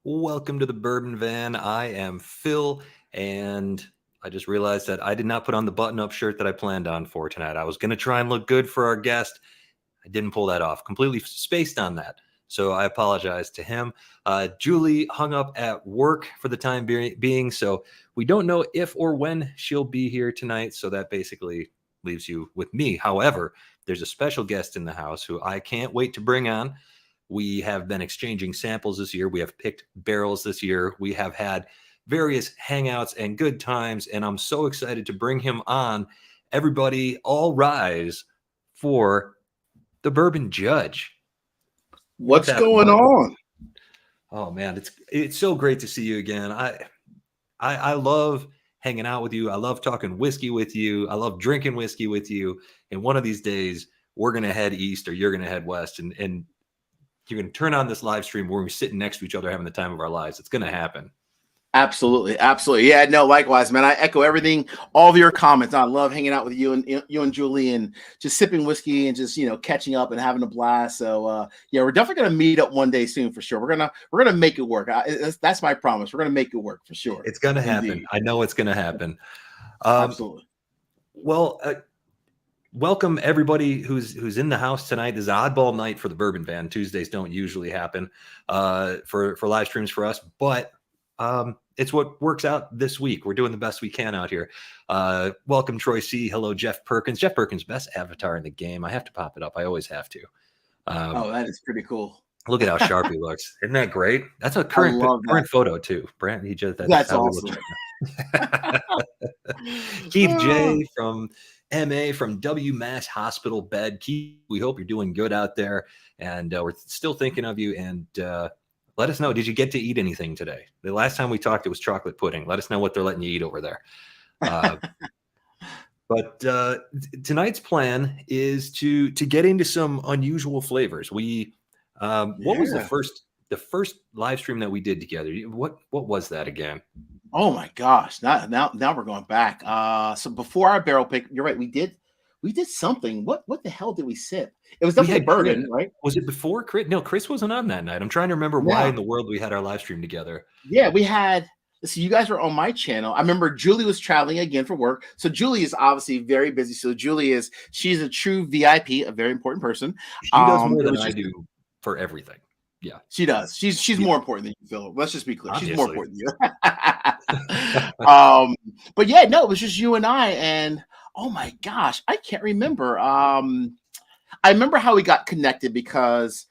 Welcome to the Bourbon Van. I am Phil, and I just realized that I did not put on the button-up shirt that I planned on for tonight. I was going to try and look good for our guest. I didn't pull that off. Completely spaced on that. So I apologize to him. Julie hung up at work for the time being, so we don't know if or when she'll be here tonight. So that basically leaves you with me. However, there's a special guest in the house who I can't wait to bring on. We have been exchanging samples this year. We have picked barrels this year. We have had various hangouts and good times, and I'm so excited to bring him on. Everybody, all rise for the Bourbon Judge. What's going on? Oh man, it's so great to see you again. I love hanging out with you. I love talking whiskey with you. I love drinking whiskey with you. And one of these days, we're gonna head east, or you're gonna head west, and you're gonna turn on this live stream where we're sitting next to each other, having the time of our lives. It's gonna happen. Absolutely. Yeah, no, likewise, man. I echo everything, all of your comments. I love hanging out with you and Julie, and just sipping whiskey and just catching up and having a blast. So yeah, we're definitely gonna meet up one day soon for sure. We're gonna make it work. That's my promise. We're gonna make it work for sure. It's gonna happen. I know it's gonna happen. Absolutely. Well, welcome everybody who's in the house tonight. This is an oddball night for the Bourbon Van. Tuesdays don't usually happen for live streams for us, but it's what works out this week. We're doing the best we can out here. Welcome, Troy C. Hello, Jeff Perkins. Jeff Perkins, best avatar in the game. I have to pop it up. I always have to. Oh, that is pretty cool. Look at how sharp he looks. Isn't that great? That's a current photo too. Brent, that's awesome. Keith J from MA from WMASS Hospital Bed. Keith, we hope you're doing good out there, and we're still thinking of you. And let us know, did you get to eat anything today? The last time we talked, it was chocolate pudding. Let us know what they're letting you eat over there. But tonight's plan is to get into some unusual flavors. We what was the first live stream that we did together? What was that again? Oh my gosh! Now we're going back. So before our barrel pick, you're right. We did something. What the hell did we sip? It was definitely bourbon, right? Was it before Chris? No, Chris wasn't on that night. I'm trying to remember why in the world we had our live stream together. Yeah, we had. So you guys were on my channel. I remember Julie was traveling again for work. So Julie is obviously very busy. So she's a true VIP, a very important person. She does more than I do for everything. Yeah, she does. She's more important than you, Phil. Let's just be clear. Obviously. She's more important than you. But yeah, no, it was just you and I. And oh my gosh, I can't remember. I remember how we got connected because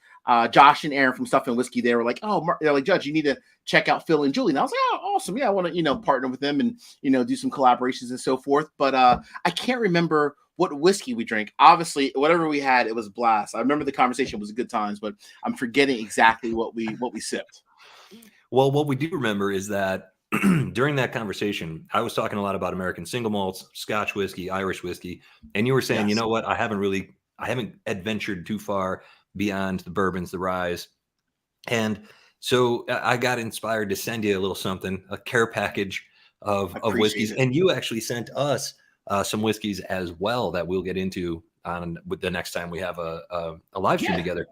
Josh and Aaron from Stuff and Whiskey, they were like, they're like, Judge, you need to check out Phil and Julie. And I was like, oh, awesome. Yeah, I want to, partner with them and, do some collaborations and so forth. But I can't remember what whiskey we drank. Obviously, whatever we had, it was blast. I remember the conversation was good times, but I'm forgetting exactly what we sipped. Well, what we do remember is that during that conversation, I was talking a lot about American single malts, Scotch whiskey, Irish whiskey, and you were saying, you know what, I haven't adventured too far beyond the bourbons, the ryes. And so I got inspired to send you a little something, a care package of whiskeys. And you actually sent us some whiskeys as well that we'll get into with the next time we have a live stream together.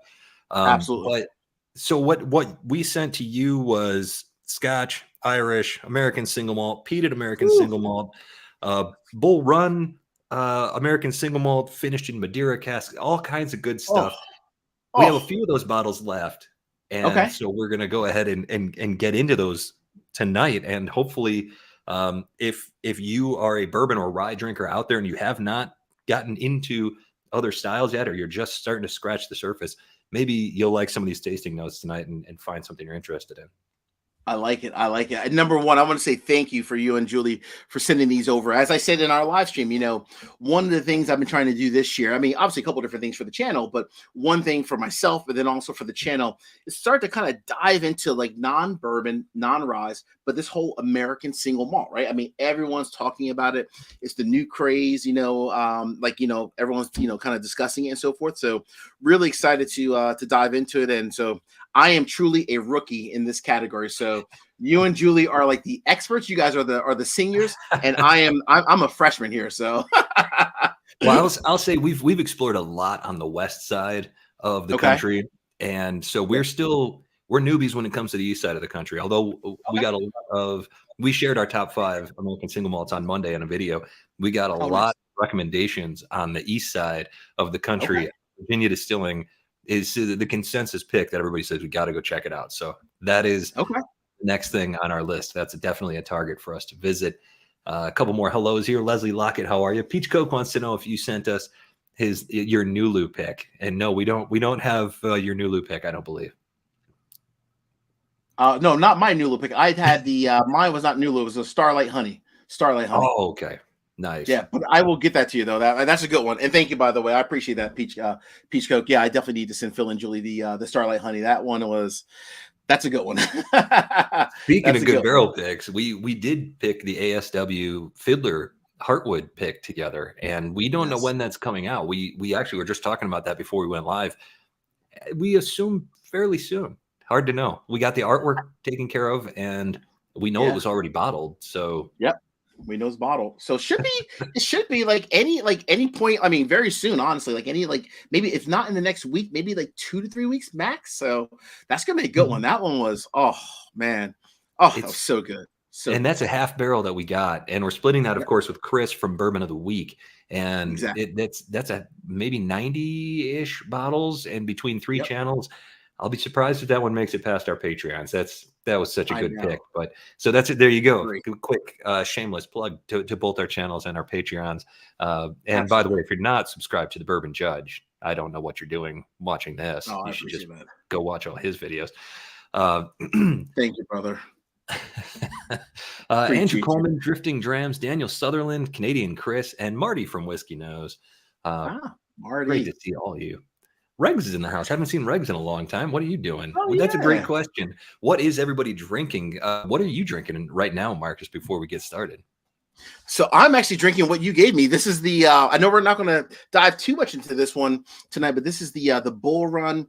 Absolutely. But so what we sent to you was Scotch, Irish, American single malt, peated American single malt, Bull Run, American single malt finished in Madeira cask, all kinds of good stuff. We have a few of those bottles left. And so we're going to go ahead and get into those tonight. And hopefully if you are a bourbon or rye drinker out there and you have not gotten into other styles yet, or you're just starting to scratch the surface, maybe you'll like some of these tasting notes tonight and find something you're interested in. I like it. Number one, I want to say thank you for you and Julie for sending these over. As I said in our live stream, one of the things I've been trying to do this year, I mean, obviously a couple different things for the channel, but one thing for myself, but then also for the channel is start to kind of dive into like non-bourbon, non-ryes, but this whole American single malt, right? I mean, everyone's talking about it. It's the new craze, everyone's, kind of discussing it and so forth. So really excited to dive into it. And so I am truly a rookie in this category. So you and Julie are like the experts. You guys are the seniors, and I'm a freshman here. So, well, I'll say we've explored a lot on the west side of the country, and so we're still we're newbies when it comes to the east side of the country. Although we shared our top 5 American single malts on Monday in a video. We got a Oh, lot nice. of recommendations on the east side of the country. Okay. Virginia Distilling is the consensus pick that everybody says we got to go check it out. So that is Okay. the next thing on our list. That's definitely a target for us to visit. A couple more hellos here. Leslie Lockett, how are you? Peach Coke wants to know if you sent us your Nulu pick. And no, we don't have your Nulu pick, I don't believe. No, not my Nulu pick. I had the mine was not Nulu. It was a Starlight Honey. Starlight Honey. Oh, okay, nice. Yeah, but I will get that to you though. That's a good one. And thank you, by the way. I appreciate that Peach Coke. Yeah, I definitely need to send Phil and Julie the Starlight Honey. That's a good one. Speaking of good barrel picks, we did pick the ASW Fiddler Heartwood pick together, and we don't know when that's coming out. We actually were just talking about that before we went live. We assume fairly soon. Hard to know. We got the artwork taken care of, and we know it was already bottled. So yep, we know it's bottled. So it should be like any point. I mean, very soon, honestly. Maybe if not in the next week, maybe like 2 to 3 weeks max. So that's gonna be a good one. That one was that was so good. That's a half barrel that we got, and we're splitting that, of course, with Chris from Bourbon of the Week, and that's a maybe 90-ish bottles, and between 3 channels. I'll be surprised if that one makes it past our Patreons. That was such a good pick. But so that's it. There you go. Great. Quick shameless plug to both our channels and our Patreons. And by the way, if you're not subscribed to the Bourbon Judge, I don't know what you're doing watching this. You should just go watch all his videos. Thank you, brother. Andrew Coleman, Drifting Drams, Daniel Sutherland, Canadian Chris, and Marty from Whiskey Knows. Marty. Great to see all of you. Regs is in the house. Haven't seen Regs in a long time. What are you doing? That's a great question. What is everybody drinking? What are you drinking right now, Marcus, before we get started? So I'm actually drinking what you gave me. This is the I know we're not going to dive too much into this one tonight, but this is the Bull Run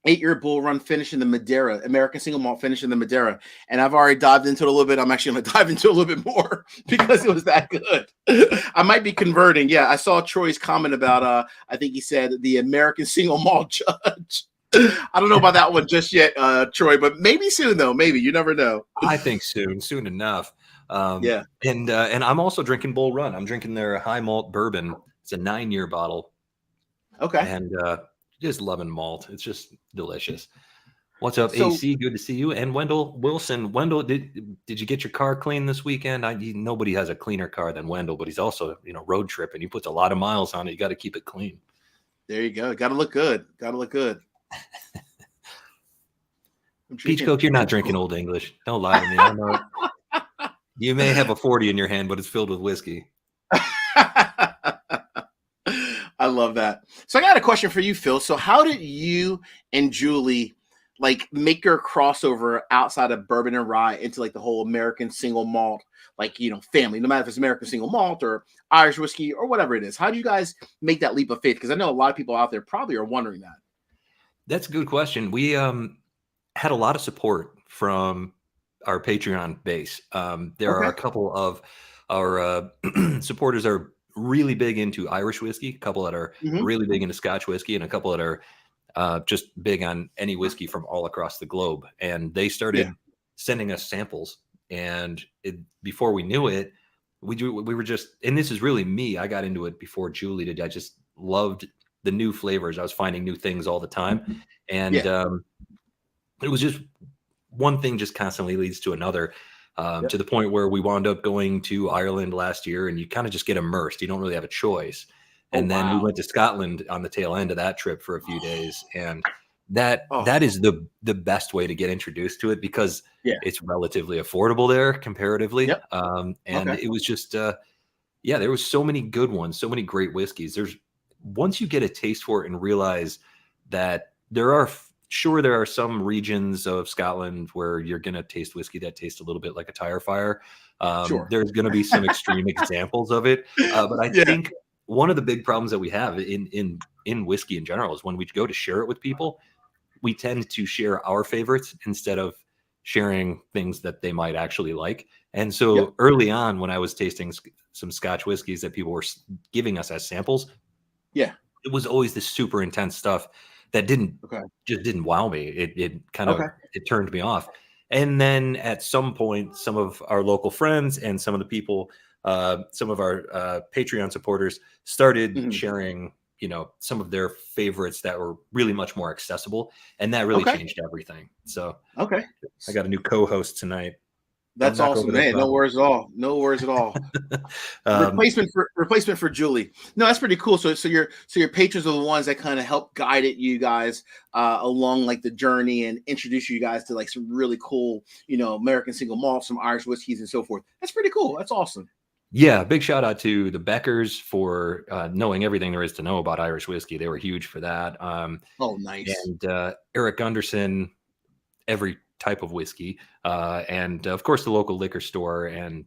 8-year Bull Run finish in the Madeira, American Single Malt finish in the Madeira. And I've already dived into it a little bit. I'm actually going to dive into it a little bit more because it was that good. I might be converting. Yeah, I saw Troy's comment about, I think he said the American Single Malt Judge. I don't know about that one just yet, Troy, but maybe soon, though. Maybe. You never know. I think soon enough. And I'm also drinking Bull Run. I'm drinking their high malt bourbon. It's a 9-year bottle. Okay. And just loving malt. It's just delicious. What's up, AC? Good to see you. And Wendell Wilson. Wendell, did you get your car clean this weekend? Nobody has a cleaner car than Wendell, but he's also road tripping. He puts a lot of miles on it. You got to keep it clean. There you go. Got to look good. Peach Coke, you're not drinking Old English. Don't lie to me. I know it. You may have a 40 in your hand, but it's filled with whiskey. I love that. So I got a question for you, Phil. So how did you and Julie make your crossover outside of bourbon and rye into the whole American single malt, family, no matter if it's American single malt or Irish whiskey or whatever it is? How did you guys make that leap of faith? Because I know a lot of people out there probably are wondering that. That's a good question. We had a lot of support from our Patreon base. There are a couple of our supporters are really big into Irish whiskey, a couple that are really big into Scotch whiskey, and a couple that are just big on any whiskey from all across the globe. And they started sending us samples. And before we knew it, we were just, and this is really me. I got into it before Julie did. I just loved the new flavors. I was finding new things all the time. And it was just one thing just constantly leads to another. To the point where we wound up going to Ireland last year, and you kind of just get immersed. You don't really have a choice. And then we went to Scotland on the tail end of that trip for a few days. And that is the best way to get introduced to it because it's relatively affordable there comparatively. It was just, there was so many good ones, so many great whiskeys. Once you get a taste for it and realize that there are some regions of Scotland where you're going to taste whiskey that tastes a little bit like a tire fire. There's going to be some extreme examples of it. But I think one of the big problems that we have in whiskey in general is when we go to share it with people, we tend to share our favorites instead of sharing things that they might actually like. And so early on, when I was tasting some Scotch whiskeys that people were giving us as samples, it was always this super intense stuff that didn't Okay. just didn't wow me. It kind of Okay. it turned me off. And then at some point, some of our local friends and some of the people, some of our Patreon supporters started Mhm. sharing, some of their favorites that were really much more accessible, and that really Okay. changed everything. So Okay. I got a new co-host tonight. Don't That's knock over awesome, those man. No bottles. worries at all. No worries at all. um, Replacement for Julie. No, that's pretty cool. So your patrons are the ones that kind of help guided you guys along like the journey and introduce you guys to like some really cool, American single malt, some Irish whiskeys and so forth. That's pretty cool. That's awesome. yeah, big shout out to the Beckers for knowing everything there is to know about Irish whiskey. They were huge for that. Oh, nice. And Eric Gunderson, every type of whiskey, and of course the local liquor store. And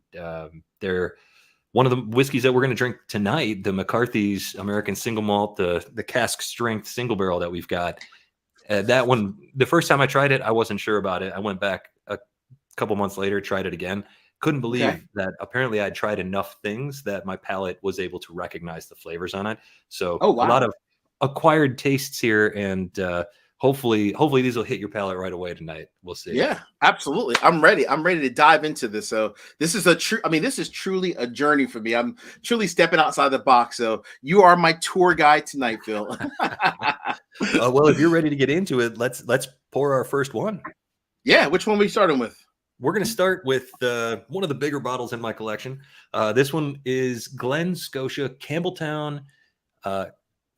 they're one of the whiskeys that we're going to drink tonight, the McCarthy's American Single Malt, the cask strength single barrel that we've got. That one, the first time I tried it, I wasn't sure about it. I went back a couple months later, tried it again. Couldn't Okay. believe that apparently I'd tried enough things that my palate was able to recognize the flavors on it. So Oh, a lot wow. of acquired tastes here, and hopefully these will hit your palate right away tonight. We'll see. Yeah, absolutely. I'm ready. I'm ready to dive into this. So this is this is truly a journey for me. I'm truly stepping outside the box. So you are my tour guide tonight, Phil. Well, if you're ready to get into it, let's pour our first one. Yeah, which one are we starting with? We're going to start with one of the bigger bottles in my collection. This one is Glen Scotia Campbelltown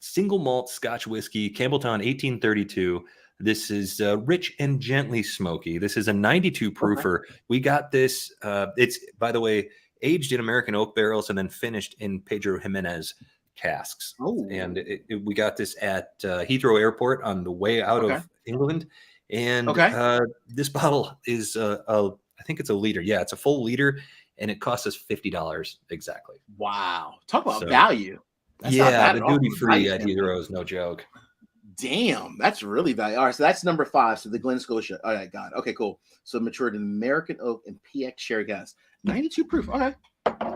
single malt Scotch whiskey, Campbelltown 1832. This is rich and gently smoky. This is a 92 Okay. proofer. We got this. It's, by the way, aged in American oak barrels and then finished in Pedro Jimenez casks. Oh, And we got this at Heathrow Airport on the way out okay. of England. And Okay. this bottle is, I think it's a liter. Yeah, it's a full liter. And it costs us $50 exactly. Wow. Talk about So, value. That's not yeah, bad the at all duty from a free value at standpoint. Heathrow is no joke. Damn, that's really value. All right, so that's number 5. So the Glen Scotia. All right, got it. Okay, cool. So matured in American oak and PX sherry gas. 92 proof. Okay,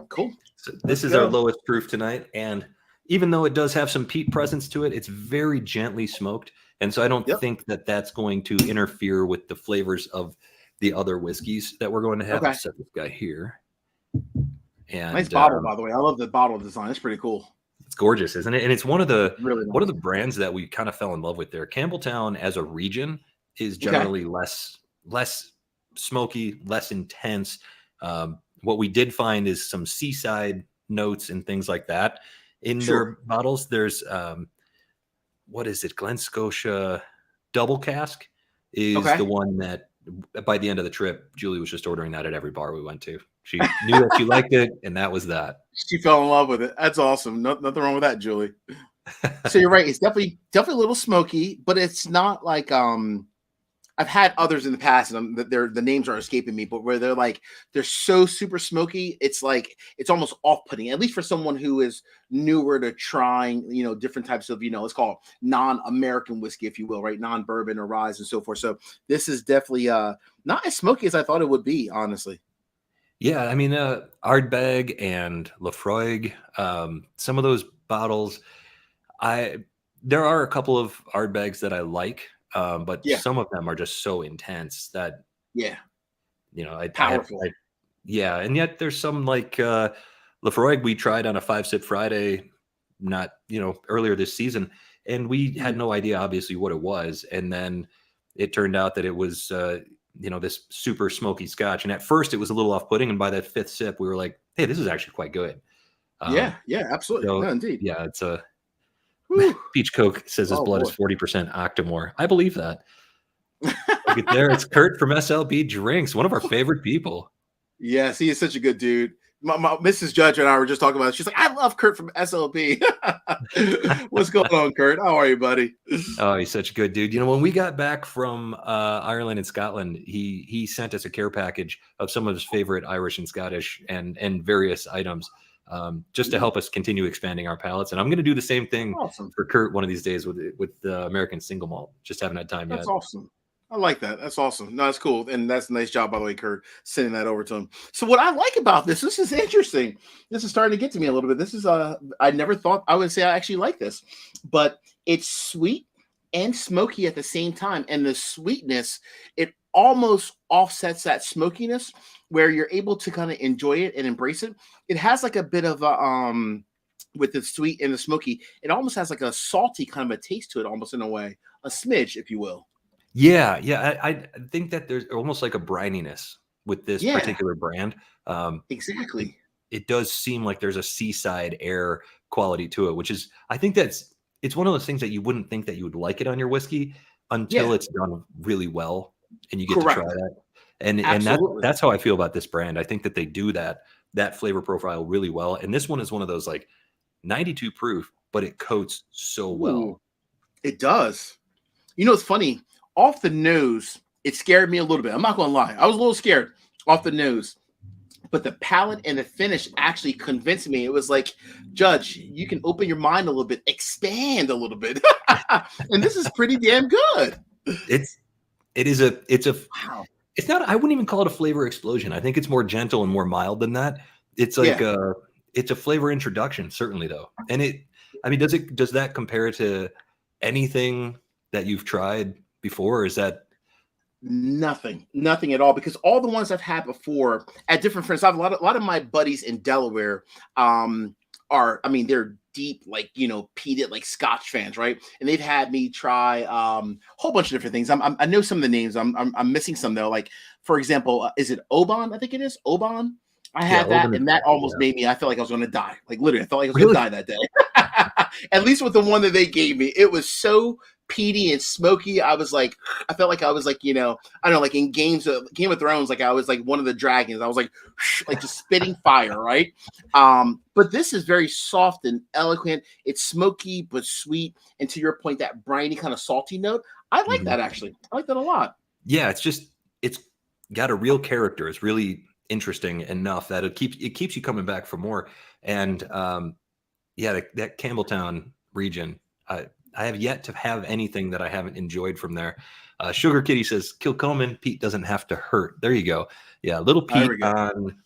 cool. So Let's this is our go. lowest proof tonight. And even though it does have some peat presence to it, it's very gently smoked. And so I don't Yep. think that that's going to interfere with the flavors of the other whiskeys that we're going to have. Okay. I'll set this guy here. And Nice bottle, by the way. I love the bottle design. It's pretty cool. it's gorgeous, isn't it? And it's one of the Really nice. brands that we kind of fell in love with there. Campbelltown as a region is Okay. generally less smoky, less intense. What we did find is some seaside notes and things like that in their Sure. bottles. There's what is it? Glen Scotia double cask is Okay. the one that by the end of the trip, Julie was just ordering that at every bar we went to. She knew that she liked it, and that was that. She fell in love with it. That's awesome. Nothing wrong with that, Julie. So you're right. It's definitely a little smoky, but it's not like I've had others in the past, and the names are escaping me, but where they're so super smoky, it's like it's almost off-putting. At least for someone who is newer to trying, different types of, let's call it non-American whiskey, if you will, right? Non-bourbon or rye and so forth. So this is definitely not as smoky as I thought it would be, honestly. Yeah, I mean, Ardbeg and Lafroig, some of those bottles, there are a couple of Ardbegs that I like, but Yeah, some of them are just so intense that yeah, I powerful. yeah, and yet there's some like Lafroig we tried on a 5-sip Friday, not earlier this season, and we had Mhm. no idea obviously what it was, and then it turned out that it was this super smoky Scotch, and at first it was a little off-putting, and by that 5th sip we were like, hey, this is actually quite good. Yeah, Um, yeah, absolutely. so No, indeed. yeah, it's a Whew. Peach Coke says his Oh blood is boy. 40% Octomore. I believe that. Look at there. It's Kurt from SLB Drinks, one of our favorite people. Yes, he is such a good dude. My Mrs. Judge and I were just talking about it. She's like, I love Kurt from SLB. What's going on, Kurt? How are you, buddy? Oh, he's such a good dude. When we got back from Ireland and Scotland, he sent us a care package of some of his favorite Irish and Scottish and various items, just to help us continue expanding our palates. And I'm going to do the same thing Awesome. for Kurt one of these days with the American Single Malt. Just haven't had time That's yet. awesome. I like that. That's awesome. No, that's cool. And that's a nice job, by the way, Kurt, sending that over to him. So what I like about this is interesting. This is starting to get to me a little bit. This is I never thought I would say I actually like this, but it's sweet. and smoky at the same time. And the sweetness, it almost offsets that smokiness where you're able to kind of enjoy it and embrace it. It has like a bit of a with the sweet and the smoky, it almost has like a salty kind of a taste to it, almost in a way, a smidge, if you will. Yeah, yeah. I think that there's almost like a brininess with this Yeah, particular brand. It exactly. it does seem like there's a seaside air quality to it, which is I think it's one of those things that you wouldn't think that you would like it on your whiskey until Yeah, it's done really well and you get to try correct. that. And Absolutely. that's how I feel about this brand. I think that they do that flavor profile really well. And this one is one of those like 92 proof, but it coats so well. Ooh, it does. You know, it's funny. Off the nose, it scared me a little bit. I'm not going to lie. I was a little scared off the nose, but the palate and the finish actually convinced me. It was like, Judge, you can open your mind a little bit, expand a little bit. And this is pretty damn good. It's it is a Wow. it's not I wouldn't even call it a flavor explosion. I think it's more gentle and more mild than that. It's like Yeah. a it's a flavor introduction, certainly though. And I mean, does that compare to anything that you've tried before? Or is that Nothing at all. Because all the ones I've had before at different friends, I have a lot of my buddies in Delaware are, I mean, they're deep, like, peated, like Scotch fans, right? And they've had me try a whole bunch of different things. I know some of the names. I'm missing some though. Like, for example, is it Oban? I think it is Oban. I yeah, had that, Oban is and that good. almost Yeah. made me. I felt like I was going to die. Like literally, I felt like I was going to Really? die that day. At least with the one that they gave me, it was so peaty and smoky. I felt like I was like, I don't know, like in Game of Thrones, like I was like one of the dragons. I was like just spitting fire, right? But this is very soft and eloquent. It's smoky but sweet, and to your point, that briny kind of salty note. I like Mhm. that actually. I like that a lot. Yeah, it's got a real character. It's really interesting enough that it keeps you coming back for more. And yeah, that Campbelltown region, I have yet to have anything that I haven't enjoyed from there. Sugar Kitty says Kilcoman Pete doesn't have to hurt. There you go. Yeah, little There Pete we go. on.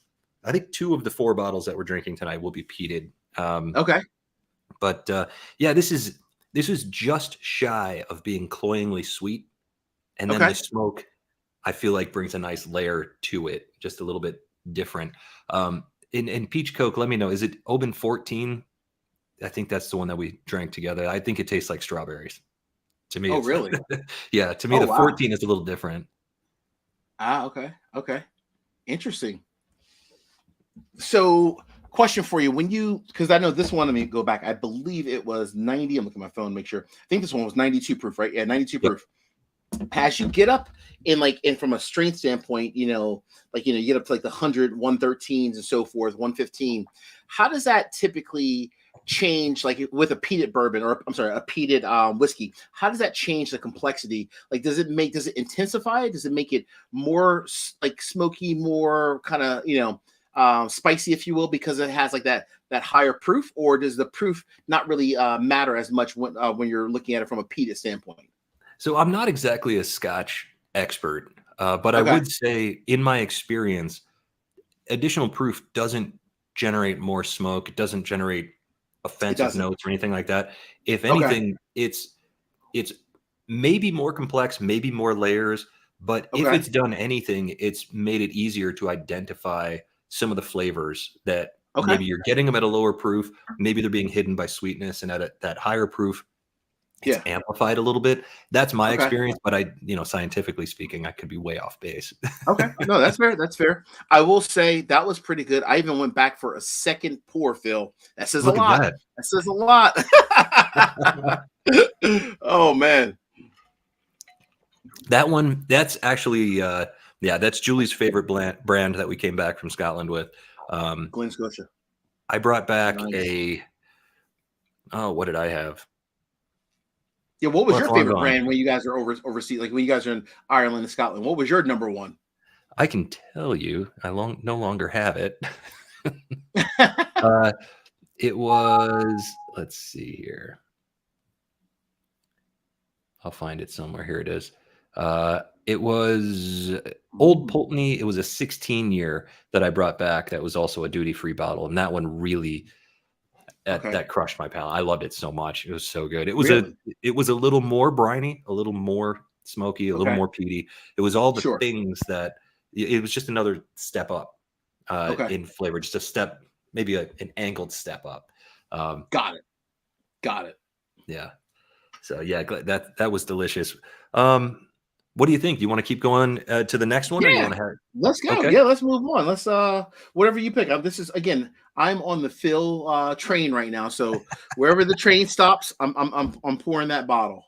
I think two of the four bottles that we're drinking tonight will be peated. Okay. But yeah, this is just shy of being cloyingly sweet, and then the Okay. smoke I feel like brings a nice layer to it, just a little bit different. In peach coke, let me know. Is it Oban 14? I think that's the one that we drank together. I think it tastes like strawberries. To me, Oh, it's really? yeah. To me, Oh, the wow. 14 is a little different. Ah, okay. Okay. Interesting. So, question for you: when you, because I know this one, let me go back. I believe it was 90. I'm looking at my phone, make sure. I think this one was 92 proof, right? Yeah, 92 Yep. proof. As you get up in like, and from a strength standpoint, like, you get up to like the 100, 113s and so forth, 115. How does that typically change, like with a peated bourbon, or I'm sorry, a peated whiskey? How does that change the complexity? Like, does it intensify it? Does it make it more like smoky, more kind of, spicy, if you will, because it has like that higher proof? Or does the proof not really matter as much when you're looking at it from a peated standpoint? So I'm not exactly a Scotch expert, but I Okay. would say, in my experience, additional proof doesn't generate more smoke. It doesn't generate It offensive doesn't. notes or anything like that. If Okay. anything, it's maybe more complex, maybe more layers, but if Okay. it's done anything, it's made it easier to identify some of the flavors that Okay. maybe you're getting them at a lower proof, maybe they're being hidden by sweetness, and that higher proof, it's Yeah. amplified a little bit. That's my Okay. experience, but scientifically speaking, I could be way off base. Okay. No, that's fair. That's fair. I will say that was pretty good. I even went back for a second pour, Phil. That says a Look at lot. that. That says a lot. Oh man. That one, that's actually, yeah, that's Julie's favorite brand that we came back from Scotland with. Glen Scotia. I brought back Nice. oh, what did I have? Yeah, what was your favorite Glenfarne. brand when you guys are overseas? Like when you guys are in Ireland and Scotland, what was your number one? I can tell you, no longer have it. uh, it was, let's see here. I'll find it somewhere. Here it is. It was Old Ooh. Pulteney. It was a 16 year that I brought back. That was also a duty free bottle, and that one really, Okay. that crushed my palate. I loved it so much. It was so good. Really? It was a little more briny, a little more smoky, a little Okay. more peaty. It was all the Sure. things that it was just another step up Okay. in flavor, just a step, maybe an angled step up. Got it. Got it. Yeah. So yeah, that was delicious. What do you think? Do you want to keep going to the next one, or you Yeah. want to have? Let's go. Okay. Yeah, let's move on. Let's whatever you pick up. This is again, I'm on the Phil train right now. So wherever the train stops, I'm pouring that bottle.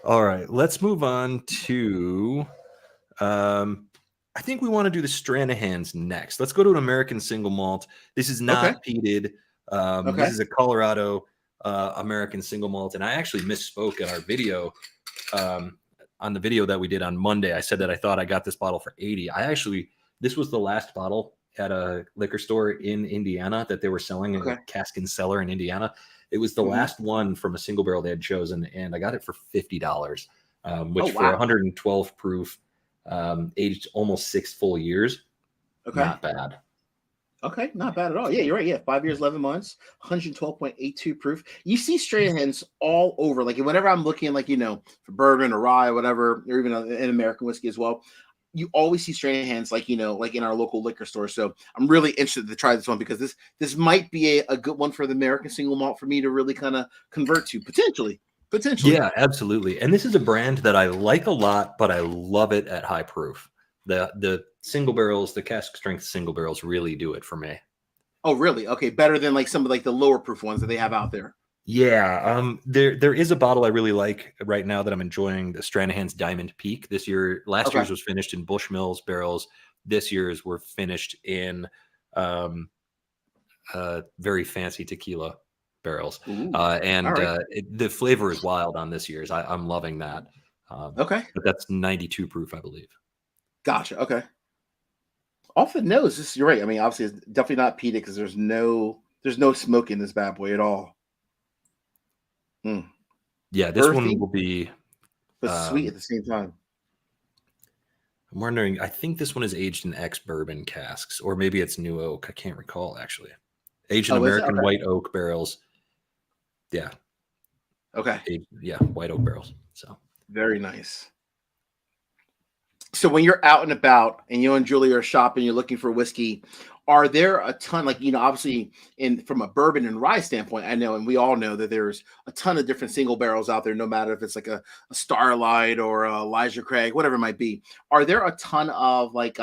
All right. Let's move on to. I think we want to do the Stranahan's next. Let's go to an American single malt. This is Okay. not peated. This Okay. is a Colorado American single malt, and I actually misspoke in our video. On the video that we did on Monday, I said that I thought I got this bottle for 80. This was the last bottle at a liquor store in Indiana that they were selling, Okay. a cask and cellar in Indiana. It was the last one from a single barrel they had chosen, and I got it for $50, which for wow. 112 proof, aged almost 6 full years, Okay. not bad. Okay, not bad at all. Yeah, you're right. Yeah, 5 years, 11 months, 112.82 proof. You see Stranahan's all over. Like whenever I'm looking, like for bourbon or rye, or whatever, or even an American whiskey as well, you always see Stranahan's, like like in our local liquor store. So I'm really interested to try this one because this might be a good one for the American single malt for me to really kind of convert to potentially. Yeah, absolutely. And this is a brand that I like a lot, but I love it at high proof. The single barrels, the cask strength single barrels really do it for me. Oh, really? Okay, better than like some of like the lower proof ones that they have out there. Yeah, there is a bottle I really like right now that I'm enjoying, the Stranahan's Diamond Peak. Last year's was finished in Bushmills barrels. This year's were finished in very fancy tequila barrels. The flavor is wild on this year's. I'm loving that. Okay. But that's 92 proof, I believe. Gotcha. Okay. Off the nose, you're right. I mean, obviously, it's definitely not peated because there's no smoke in this bad boy at all. Yeah, this Earthy, one will be, but sweet at the same time. I'm wondering, I think this one is aged in ex-bourbon casks, or maybe it's new oak. I can't recall, actually. Aged in American white oak barrels. Yeah. Okay. White oak barrels. So very nice. So when you're out and about and you and Julie are shopping, you're looking for whiskey, are there a ton, like, obviously from a bourbon and rye standpoint, I know, and we all know that there's a ton of different single barrels out there, no matter if it's like a Starlight or a Elijah Craig, whatever it might be. Are there a ton of like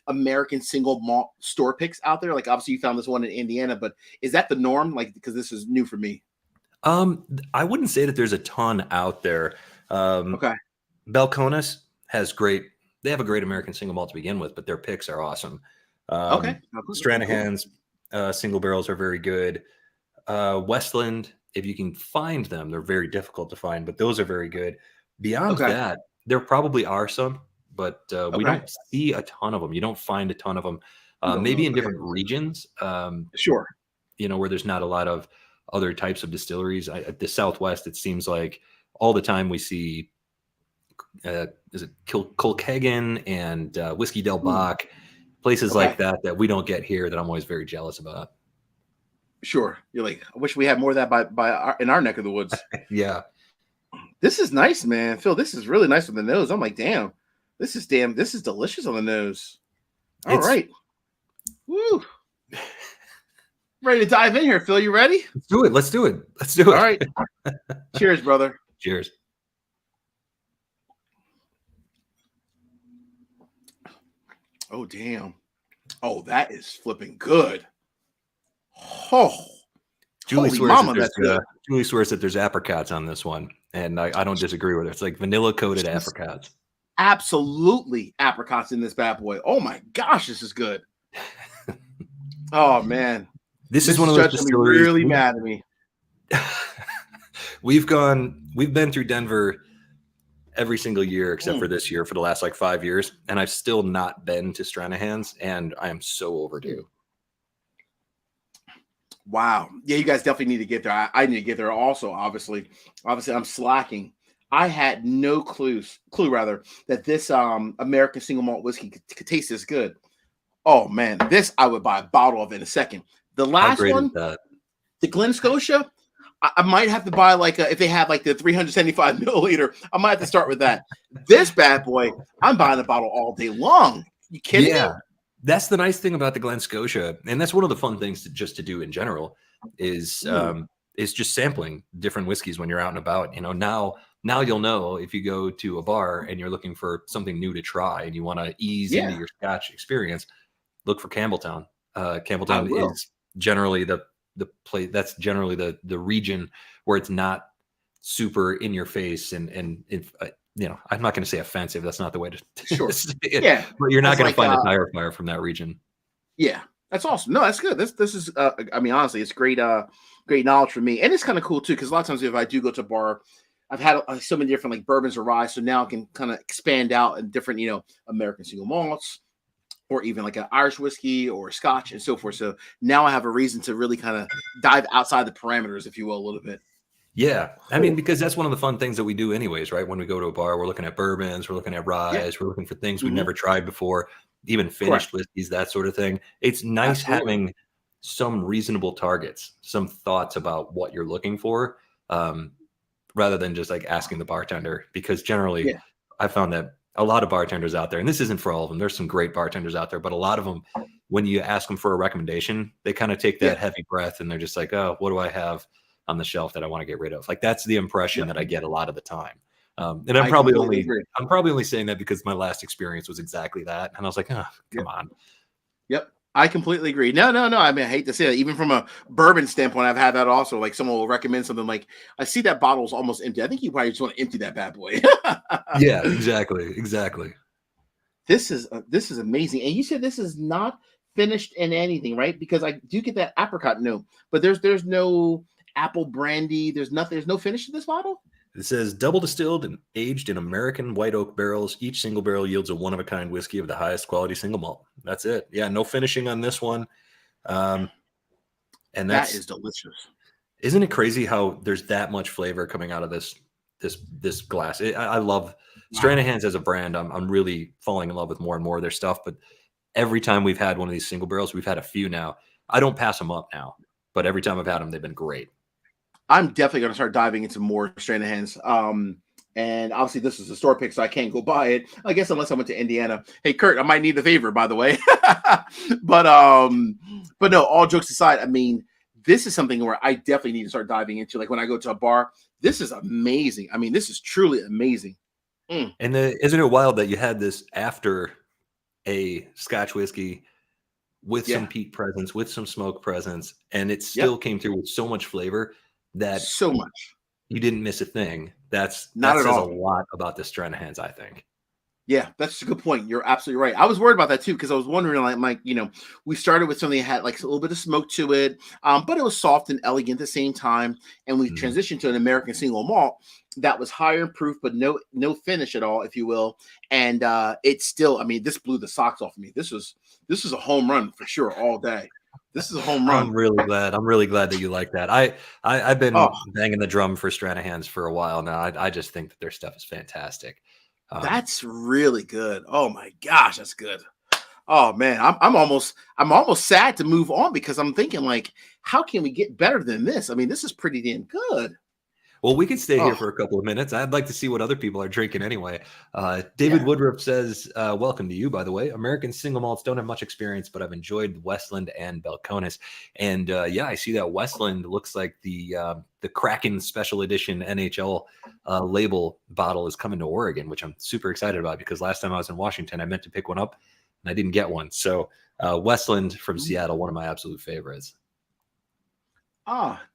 American single malt store picks out there? Like obviously you found this one in Indiana, but is that the norm? Like, because this is new for me. I wouldn't say that there's a ton out there. Okay. Balcones they have a great American single malt to begin with, but their picks are awesome. Okay. Stranahan's single barrels are very good. Westland, if you can find them, they're very difficult to find, but those are very good. Beyond that, there probably are some, but we don't see a ton of them. You don't find a ton of them. Maybe in different regions. Sure. Where there's not a lot of other types of distilleries. The Southwest, it seems like all the time we see is it Kilkegan and Whiskey Del Bach, places like that we don't get here, that I'm always very jealous about. Sure. You're like, I wish we had more of that in our neck of the woods. Yeah. This is nice, man. Phil, this is really nice on the nose. I'm like, damn, this is delicious on the nose. All right. Woo. Ready to dive in here, Phil. You ready? Let's do it. All right. Cheers, brother. Cheers. Oh, damn. Oh, that is flipping good. Oh, Julie swears that there's apricots on this one, and I don't disagree with her. It's like vanilla coated apricots. Absolutely apricots in this bad boy. Oh my gosh, this is good. Oh man, this is one of those distilleries. Really mad at me. We've been through Denver every single year except for this year for the last like 5 years, and I've still not been to Stranahan's, and I am so overdue. Wow. Yeah, you guys definitely need to get there. I need to get there also, obviously. Obviously, I'm slacking. I had no clue that this American single malt whiskey could taste this good. Oh man, this I would buy a bottle of in a second. The last one, The Glen Scotia, I might have to buy like if they have like the 375 milliliter, I might have to start with that. This bad boy, I'm buying a bottle all day long. You kidding me? Yeah, that's the nice thing about the Glen Scotia, and that's one of the fun things to do in general is just sampling different whiskeys when you're out and about. You know, now you'll know if you go to a bar and you're looking for something new to try and you want to ease into Yeah, your Scotch experience, look for Campbelltown. I Campbelltown will. is generally the place that's generally the region where it's not super in your face and if you know, I'm not going to say offensive. That's not the way to Sure. say it, Yeah. but you're not That's going to like find a tire fire from that region. yeah, that's awesome. No, that's good. This is I mean, honestly, it's great knowledge for me. And it's kind of cool too, because a lot of times if I do go to a bar, I've had so many different like bourbons or rye, so now I can kind of expand out in different, American single malts or even like an Irish whiskey or Scotch and so forth. So now I have a reason to really kind of dive outside the parameters, if you will, a little bit. Yeah. I mean, because that's one of the fun things that we do anyways, right? When we go to a bar, we're looking at bourbons, we're looking at Yeah. ryes, we're looking for things we've Hmm. never tried before, even Correct. finished whiskeys, that sort of thing. It's nice Absolutely. having some reasonable targets, some thoughts about what you're looking for, um, rather than just like asking the bartender. Because generally, Yeah. I found that a lot of bartenders out there, and this isn't for all of them, there's some great bartenders out there, but a lot of them, when you ask them for a recommendation, they kind of take Yeah. that heavy breath and they're just like, oh, what do I have on the shelf that I want to get rid of? Like that's the impression Yep. that I get a lot of the time. And I completely agree. I'm probably only saying that because my last experience was exactly that. And I was like, oh, come Yep. on. Yep. I completely agree. No, no, no. I mean, I hate to say that. Even from a bourbon standpoint, I've had that also. Like someone will recommend something like, I see that bottle's almost empty. I think you probably just want to empty that bad boy. Yeah, exactly. Exactly. This is amazing. And you said this is not finished in anything, right? Because I do get that apricot note, but there's no apple brandy. There's nothing. There's no finish to this bottle. It says double distilled and aged in American white oak barrels. Each single barrel yields a one of a kind whiskey of the highest quality single malt. That's it. Yeah, no finishing on this one. Um, and That that's is delicious. isn't it crazy how there's that much flavor coming out of this glass? I love Wow. Stranahan's as a brand. I'm really falling in love with more and more of their stuff. But every time we've had one of these single barrels, we've had a few now. I don't pass them up now, but every time I've had them, they've been great. I'm definitely going to start diving into more Stranahan's. And obviously this is a store pick, so I can't go buy it. I guess unless I went to Indiana. Hey, Kurt, I might need the favor, by the way. but but no, all jokes aside, I mean, this is something where I definitely need to start diving into. Like when I go to a bar, this is amazing. I mean, this is truly amazing. Mm, And isn't it wild that you had this after a Scotch whiskey with some yeah. peat presence, with some smoke presence, and it Yep. still came through with so much flavor that So much. you didn't miss a thing. Not That at says a all. lot about the Stranahan's, I think. Yeah, that's a good point. You're absolutely right. I was worried about that too because I was wondering, like, we started with something that had like a little bit of smoke to it, but it was soft and elegant at the same time, and we Mhm. transitioned to an American single malt that was higher in proof, but no finish at all, if you will. And it's still, I mean, this blew the socks off of me. This is a home run for sure all day. This is a home run. I'm really glad. I'm really glad that you like that. I've Oh, been banging the drum for Stranahan's for a while now. I just think that their stuff is fantastic. Um, that's really good. Oh my gosh, that's good. Oh man, I'm almost sad to move on because I'm thinking like, how can we get better than this? I mean, this is pretty damn good. Well, we could stay here Oh for a couple of minutes. I'd like to see what other people are drinking anyway. David yeah. Woodruff says, welcome to you, by the way. American single malts don't have much experience, but I've enjoyed Westland and Belconis. And yeah, I see that Westland looks like the Kraken Special Edition NHL label bottle is coming to Oregon, which I'm super excited about because last time I was in Washington, I meant to pick one up and I didn't get one. So Westland from Seattle, one of my absolute favorites.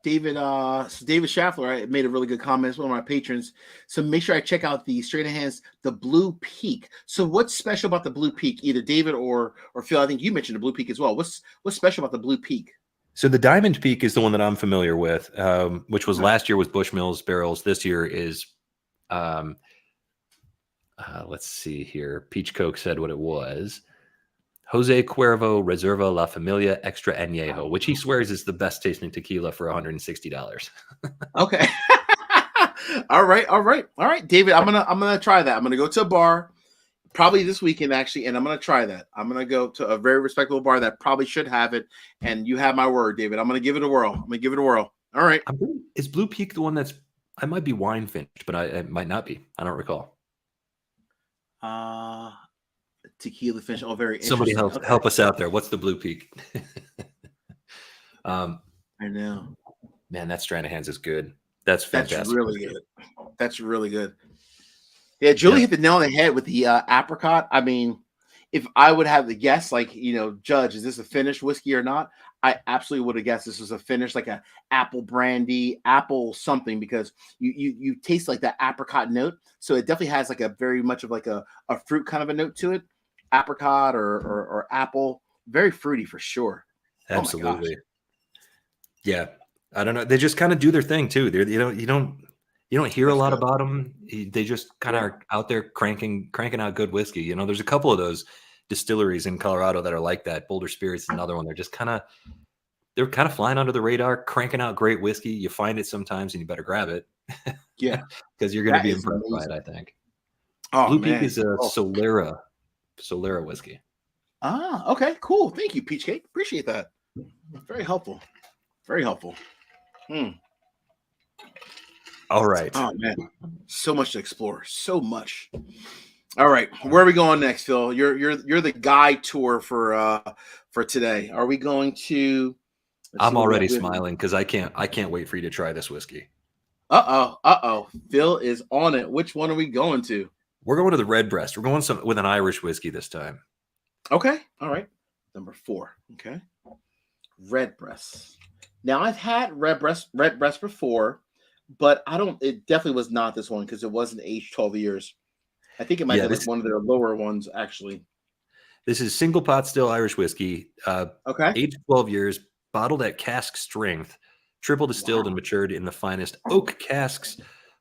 David. So David Schaffler, I made a really good comment. It's one of my patrons. So make sure I check out the Straight Hands, the Blue Peak. So what's special about the Blue Peak? Either David or Phil. I think you mentioned the Blue Peak as well. What's special about the Blue Peak? So the Diamond Peak is the one that I'm familiar with, which was Okay. last year was Bushmills barrels. This year is, um, let's see here. Peach Coke said what it was. Jose Cuervo Reserva La Familia Extra Añejo, which he swears is the best tasting tequila for $160. Okay. All right, David. I'm gonna try that. I'm gonna go to a bar, Probably this weekend, actually, and I'm gonna try that. I'm gonna go to a very respectable bar that probably should have it. And you have my word, David. I'm gonna give it a whirl. I'm gonna give it a whirl. All right. Is Blue Peak the one that's? I might be wine finished, but I might not be. I don't recall. Uh Tequila finish. Oh, very Somebody interesting. Okay. help us out there. What's the Blue Peak? um, I know. man, that Stranahan's is good. That's That's fantastic. really good. That's really good. Yeah, Julie Yep. hit the nail on the head with the apricot. I mean, if I would have the guess, like, judge, is this a finished whiskey or not? I absolutely would have guessed this was a finish, like a apple brandy, apple something, because you taste like that apricot note. So it definitely has like a very much of like a fruit kind of a note to it. Apricot or apple, very fruity for sure. Oh my gosh. Absolutely. Yeah. I don't know. They just kind of do their thing too. You don't hear a That's lot good. about them. They just kind of Yeah. are out there cranking out good whiskey. There's a couple of those distilleries in Colorado that are like that. Boulder Spirits is another one. They're kind of flying under the radar, cranking out great whiskey. You find it sometimes, and you better grab it Yeah. because you're going to That be is impressed by it. amazing. I think Oh Blue Peak man. is a Oh. Solera whiskey. Ah, okay, cool. Thank you, Peach Cake. Appreciate that. Very helpful. Very helpful. Hmm. All right. Oh man, so much to explore. So much. All right, where are we going next, Phil? You're the guide tour for today. Are we going to? Let's see I'm what we already got. smiling because I can't wait for you to try this whiskey. Uh oh. Phil is on it. Which one are we going to? We're going to the Redbreast. We're going with an Irish whiskey this time. Okay. All right. Number 4. Okay. Redbreast. Now I've had Redbreast before, but I don't. It definitely was not this one because it wasn't aged 12 years. I think it might Yeah, be like one of their lower ones, actually. this is single pot still Irish whiskey, Okay. aged 12 years, bottled at cask strength, triple distilled and Wow. matured in the finest oak casks.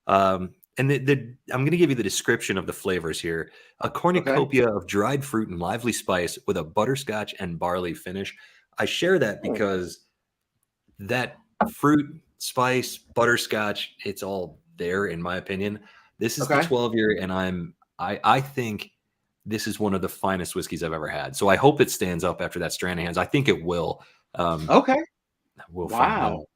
And I'm going to give you the description of the flavors here. A Okay. cornucopia of dried fruit and lively spice with a butterscotch and barley finish. I share that Oh, because that fruit, spice, butterscotch, it's all there in my opinion. This is the okay. 12 year, and I think this is one of the finest whiskeys I've ever had. So I hope it stands up after that Stranahan's. I think it will. Um, Okay. we'll find Wow. out.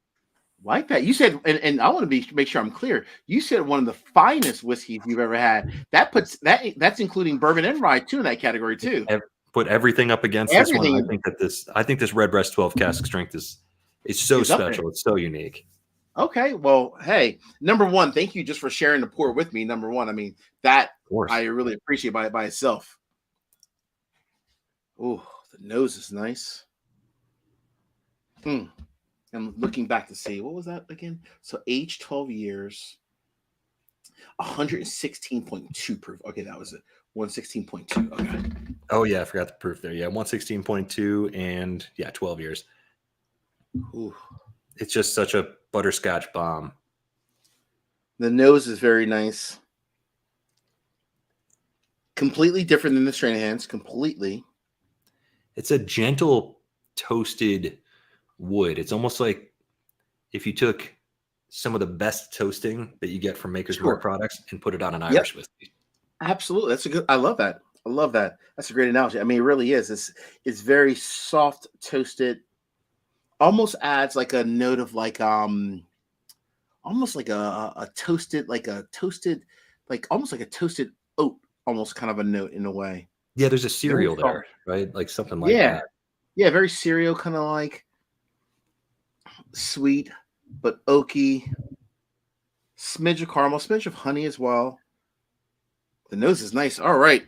Like that. You said, and I want to make sure I'm clear. You said one of the finest whiskeys you've ever had. That puts that's including bourbon and rye too in that category too. Put everything up against this one. Everything I think this Redbreast 12 cask strength is so is up there. special. It's so unique. Okay. Well, hey, number one, thank you just for sharing the pour with me. Number one, I mean that Of course. I really appreciate by itself. Oh, the nose is nice. Hmm. I'm looking back to see what was that again. So age 12 years, 116.2 proof. Okay, that was it. 116.2. Okay. Oh yeah, I forgot the proof there. Yeah, 116.2 and yeah, 12 years. Ooh. It's just such a butterscotch bomb. The nose is very nice. Completely different than the Stranahan's. Completely. It's a gentle toasted wood. It's almost like if you took some of the best toasting that you get from Maker's Mark Sure. products and put it on an Yep. Irish whiskey. Absolutely. That's a good. I love that. I love that. That's a great analogy. I mean, it really is. It's very soft, toasted. Almost adds like a note of like almost like a toasted like almost like a toasted oat, almost kind of a note in a way. Yeah, there's a Very cereal soft. there, right? Like something like Yeah. that. Yeah, very cereal, kind of like sweet, but oaky. Smidge of caramel, smidge of honey as well. The nose is nice. All right.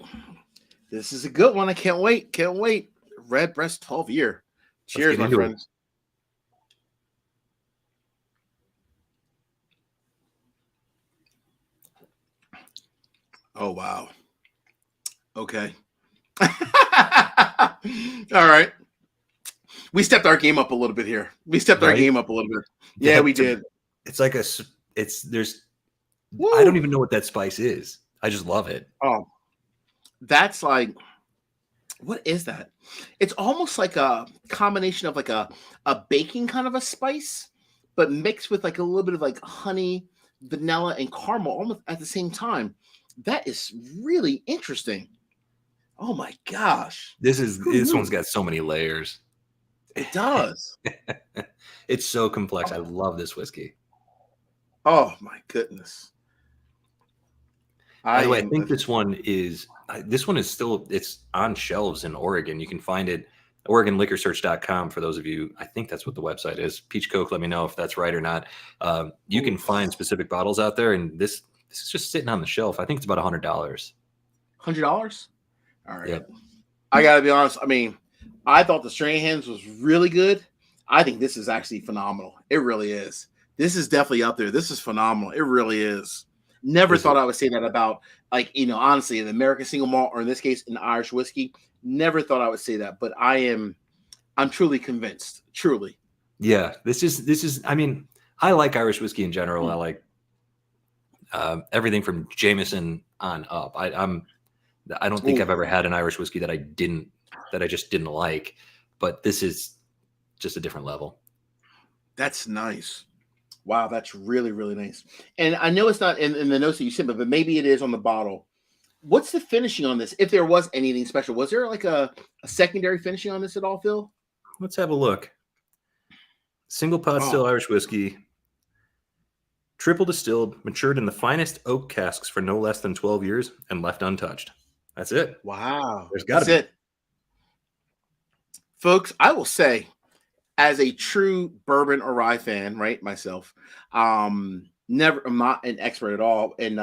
This is a good one. I can't wait. Can't wait. Redbreast 12 year. Let's Cheers, get my into it. friends. Oh, wow. Okay. All right. We stepped our game up a little bit here. We stepped our Right? game up a little bit. Yeah, we did. It's like there's I don't Woo. even know what that spice is. I just love it. Oh, that's like, what is that? It's almost like a combination of like a baking kind of a spice, but mixed with like a little bit of like honey, vanilla, and caramel almost at the same time. That is really interesting. Oh my gosh. Who This one's knew? got so many layers. It does. It's so complex. I Oh, love this whiskey. oh my goodness. By I the way, I am think this one is still it's on shelves in Oregon. You can find it OregonLiquorSearch.com for those of you. I think that's what the website is. Peach Coke. Let me know if that's right or not. You can find specific bottles out there, and this is just sitting on the shelf. I think it's about $100. $100. All right. Yep. I gotta be honest. I mean, I thought the Stranahan's was really good. I think this is actually phenomenal. It really is. This is definitely up there. This is phenomenal. It really is. Never This is thought I would say that about, like, honestly, an American single malt, or in this case, an Irish whiskey. Never thought I would say that, but I'm truly convinced. Truly. yeah. This is. I mean, I like Irish whiskey in general. I Mm. like everything from Jameson on up. I don't think Ooh, I've ever had an Irish whiskey that I just didn't like, but this is just a different level. that's nice. Wow, that's really, really nice. And I know it's not in the notes that you sent, but maybe it is on the bottle. What's the finishing on this? If there was anything special, was there like a secondary finishing on this at all, Phil? Let's have a look. Single pot Oh, still Irish whiskey, triple distilled, matured in the finest oak casks for no less than 12 years and left untouched. That's it. wow. There's got to That's be. it. Folks, I will say, as a true bourbon or rye fan, right? Myself, I'm not an expert at all in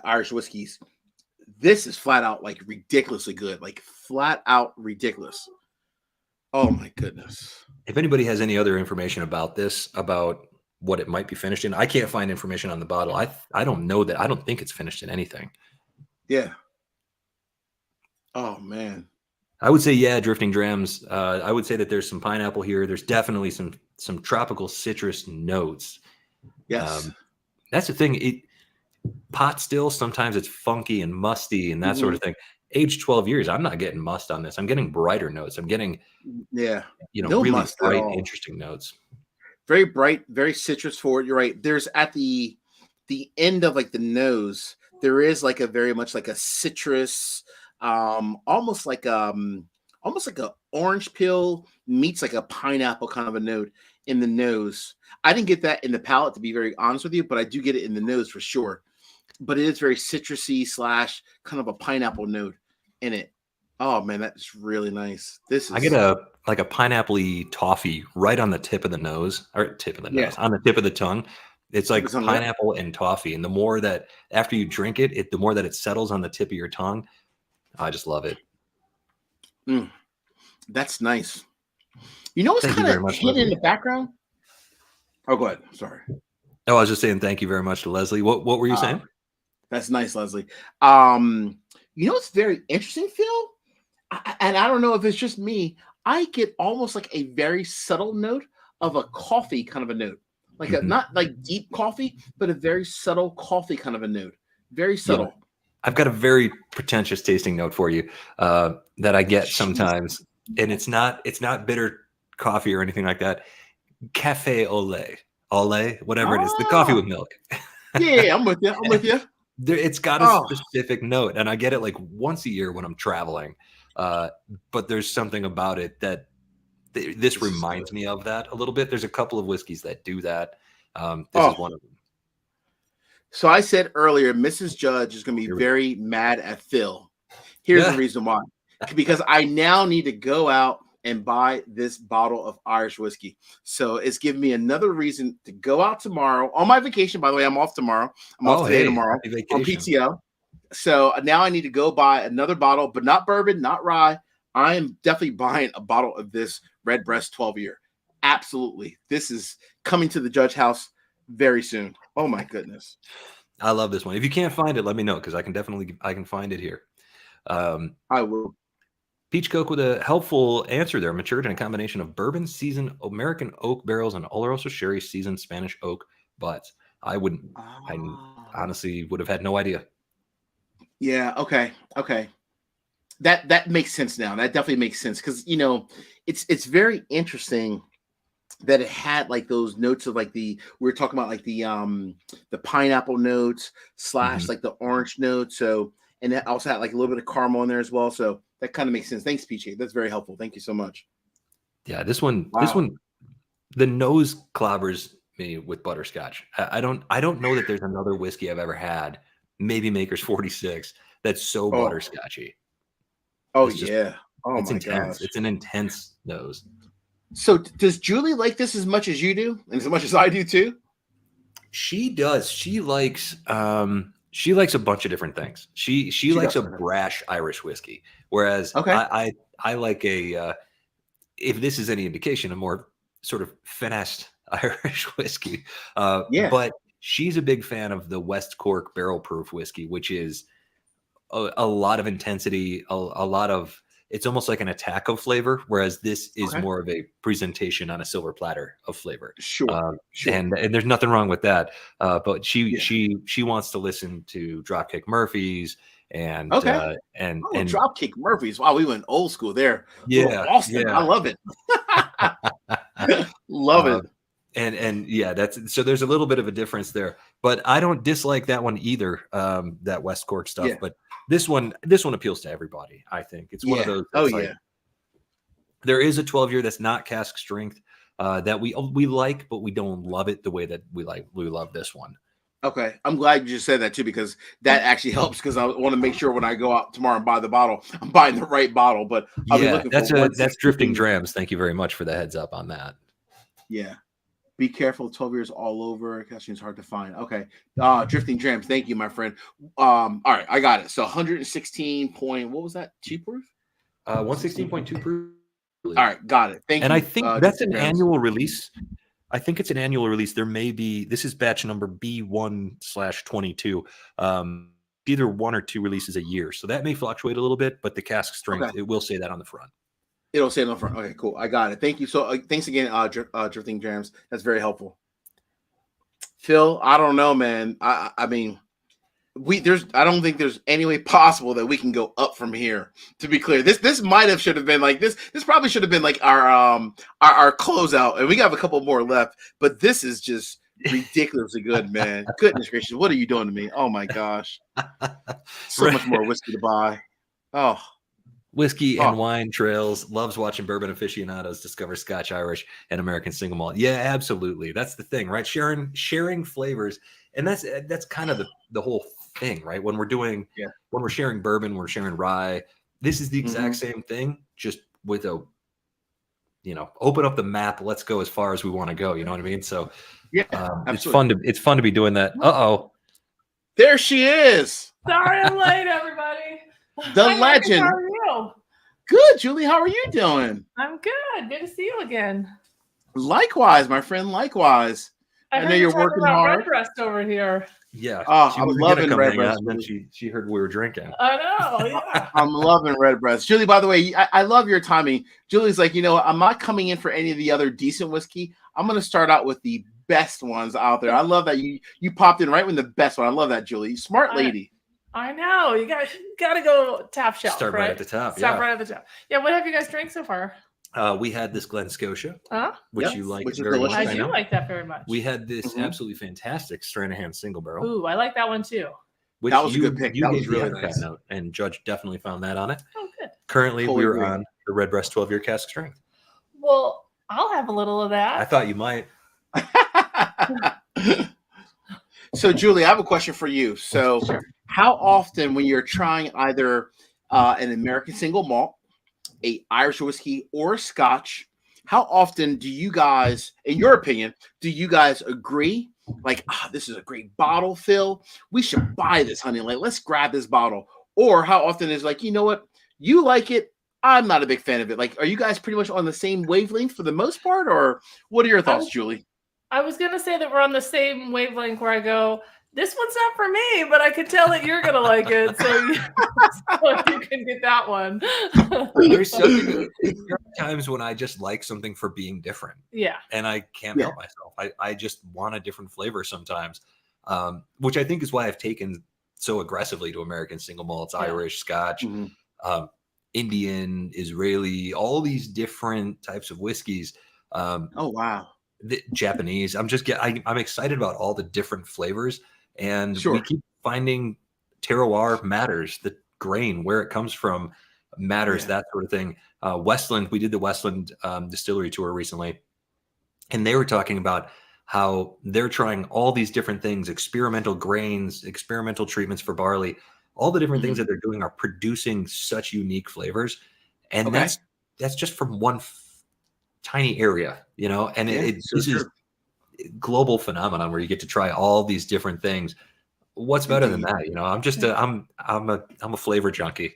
Irish whiskeys. This is flat out like ridiculously good, like flat out ridiculous. Oh my goodness. If anybody has any other information about this, about what it might be finished in, I can't find information on the bottle. I don't know that. I don't think it's finished in anything. Yeah. Oh man. I would say, yeah, drifting drams. I would say that there's some pineapple here. There's definitely some tropical citrus notes. Yes. Um, that's the thing. Pot still sometimes it's funky and musty and that sort Mhm. of thing. Age 12 years, I'm not getting must on this. I'm getting brighter notes. I'm getting Yeah. No really must at bright, all. interesting notes. Very bright, very citrus forward. You're right. There's at the end of like the nose, there is like a very much like a citrus, almost like almost like a orange peel meets like a pineapple kind of a note in the nose. I didn't get that in the palate, to be very honest with you, but I do get it in the nose for sure. But it is very citrusy slash kind of a pineapple note in it. Oh man, that's really nice. This I get is a pineapple-y toffee right on the tip of the nose, or tip of the yeah, nose, on the tip of the tongue. It's tip of like the tongue. Yep. pineapple and toffee. And the more that after you drink it, the more that it settles on the tip of your tongue. I just love it. Mm, that's nice. You know what's Thank you kind of very much, hidden in Leslie. the background? Oh, go ahead. Sorry. Oh, I was just saying thank you very much to Leslie. What were you Uh, saying? that's nice, Leslie. Um, you know what's very interesting, Phil? And I don't know if it's just me. I get almost like a very subtle note of a coffee kind of a note, like a Mhm. not like deep coffee, but a very subtle coffee kind of a note. Very Yeah. subtle. I've got a very pretentious tasting note for you that I get Jeez. sometimes, and it's not bitter coffee or anything like that. Cafe au lait, whatever it is, the coffee Ah, with milk. yeah, I'm with you. I'm with you. It's got a Oh, specific note, and I get it like once a year when I'm traveling. Uh, but there's something about it that this this is good. reminds me of that a little bit. There's a couple of whiskeys that do that. This is Oh, one of them. so I said earlier, Mrs. Judge is going to be Here we go. very mad at Phil. Here's the Yeah. reason why. Because I now need to go out and buy this bottle of Irish whiskey. So it's giving me another reason to go out tomorrow on my vacation. By the way, I'm off tomorrow. I'm off Oh, today, hey, tomorrow happy on vacation. PTO. So now I need to go buy another bottle, but not bourbon, not rye. I am definitely buying a bottle of this Redbreast 12 year. Absolutely. This is coming to the Judge house very soon. Oh my goodness. I love this one. If you can't find it, let me know because I can find it here. Um, I will. Peach Coke with a helpful answer there. Matured in a combination of bourbon seasoned American oak barrels and Oloroso sherry seasoned Spanish oak butts. I wouldn't. I Ah, honestly would have had no idea. yeah. Okay. Okay. That makes sense now. That definitely makes sense because it's very interesting that it had like those notes of like we were talking about like the pineapple notes slash Mhm. like the orange notes. So and it also had like a little bit of caramel in there as well. So that kind of makes sense. Thanks, PJ. That's very helpful. Thank you so much. Yeah, this Wow. one, the nose clobbers me with butterscotch. I don't know that there's another whiskey I've ever had, maybe Maker's 46, that's so Oh, butterscotchy. oh It's just yeah. Oh it's my intense. gosh. It's an intense nose. So does Julie like this as much as you do, and as much as I do too? She does. She likes a bunch of different things. She She likes does. a brash Irish whiskey, whereas Okay. I like a if this is any indication, a more sort of finessed Irish whiskey. Yeah. But she's a big fan of the West Cork barrel proof whiskey, which is a lot of intensity, a lot of it's almost like an attack of flavor, whereas this is Okay. more of a presentation on a silver platter of flavor. Sure. Uh, Sure. and there's nothing wrong with that. But Yeah. she wants to listen to Dropkick Murphys Okay. Oh, and Dropkick Murphys. Wow, we went old school there. Little yeah, Boston. I yeah. love it. Love uh, it. and yeah, that's so there's a little bit of a difference there, but I don't dislike that one either. That West Cork stuff, Yeah. but this one appeals to everybody. I think it's one of Yeah. those Oh that's like yeah. there is a 12-year that's not cask strength that we like, but we don't love it the way that we love this one. Okay. I'm glad you just said that too, because that actually helps, because I want to make sure when I go out tomorrow and buy the bottle, I'm buying the right bottle. But I'll be Yeah, looking for that's drifting 116. drams. Thank you very much for the heads up on that. Yeah. Be careful, 12 years all over. Question is hard to find. Okay. Drifting Drams. Thank you, my friend. All right, I got it. So 116 point, what was that? 2 proof? 116.2 proof, I All believe. right, got it. Thank And I you, think that's Drifting an Drams. annual release. I think it's an annual release. There may be this is batch number B1/22. Either one or two releases a year, so that may fluctuate a little bit. But the cask Okay. strength, it will say that on the front. It'll say it on the front. Okay, cool. I got it. Thank you. So thanks again, Drifting Drams. That's very helpful. Phil, I don't know, man. I mean, I don't think there's any way possible that we can go up from here. To be clear, this might have should have been like this probably should have been like our closeout, and we got a couple more left, but this is just ridiculously good, man. Goodness gracious, what are you doing to me? Oh my gosh. So much more whiskey to buy. Oh, Whiskey and oh, wine trails, loves watching bourbon aficionados discover Scotch, Irish, and American single malt. Yeah, absolutely. That's the thing, right? Sharing flavors, and that's kind of the whole thing, right? yeah. When we're sharing bourbon, we're sharing rye. This is the exact Hmm. same thing, just with a open up the map. Let's go as far as we want to go. You know what I mean? So Yeah, it's absolutely. fun to be doing that. Uh-oh. There she is. Sorry I'm late, everybody. The Hi, Marcus, legend. how are you? Good, Julie. How are you doing? I'm good. Good to see you again. Likewise, my friend. Likewise. I know heard you're talking working about hard. Redbreast over here. Yeah. Oh, She I'm wasn't gonna loving come hang out, Redbreast. and then she heard we were drinking. I know, yeah. I'm loving Redbreast. Julie, by the way, I love your timing. Julie's like, I'm not coming in for any of the other decent whiskey. I'm going to start out with the best ones out there. I love that you popped in right when the best one. I love that, Julie. Smart lady. I know. You got to go top shelf, Start right at the top. Start Yeah. right at the top. Yeah, what have you guys drank so far? We had this Glen Scotia, Huh? which Yep, you like which is very much. delicious. I do like that very much. We had this Mhm. absolutely fantastic Stranahan single barrel, Ooh, I like that one too. which That was a good pick. you That was gave really the Epcot nice. note, and Judge definitely found that on it. Oh, good. Currently, Totally we were agree. on the Redbreast 12-year cask strength. Well, I'll have a little of I that. thought you might. So, Julie, I have a question for you. So, Sure. how often, when you're trying either an American single malt, a Irish whiskey, or a Scotch, how often do you guys, in your opinion, do you guys agree? Like, this is a great bottle, Phil. We should buy this, honey. Like, let's grab this bottle. Or how often is like, you know what? You like it. I'm not a big fan of it. Like, are you guys pretty much on the same wavelength for the most part? Or what are your thoughts, Julie? I was going to say that we're on the same wavelength where I go, this one's not for me, but I can tell that you're going to like it. So you can get that one. There are times when I just like something for being different. Yeah. And I can't help myself. I just want a different flavor sometimes, which I think is why I've taken so aggressively to American single malts, Irish, Scotch, Indian, Israeli, all these different types of whiskeys. Oh, wow. The Japanese. I'm excited about all the different flavors, and Sure. we keep finding terroir matters. The grain, where it comes from, matters. That sort of thing. Westland, we did the Westland distillery tour recently, and they were talking about how they're trying all these different things, experimental grains, experimental treatments for barley, all the different things that they're doing are producing such unique flavors. And that's just from one tiny area, you know, and this is global phenomenon where you get to try all these different things. What's better than that? You know, I'm just I'm a flavor junkie.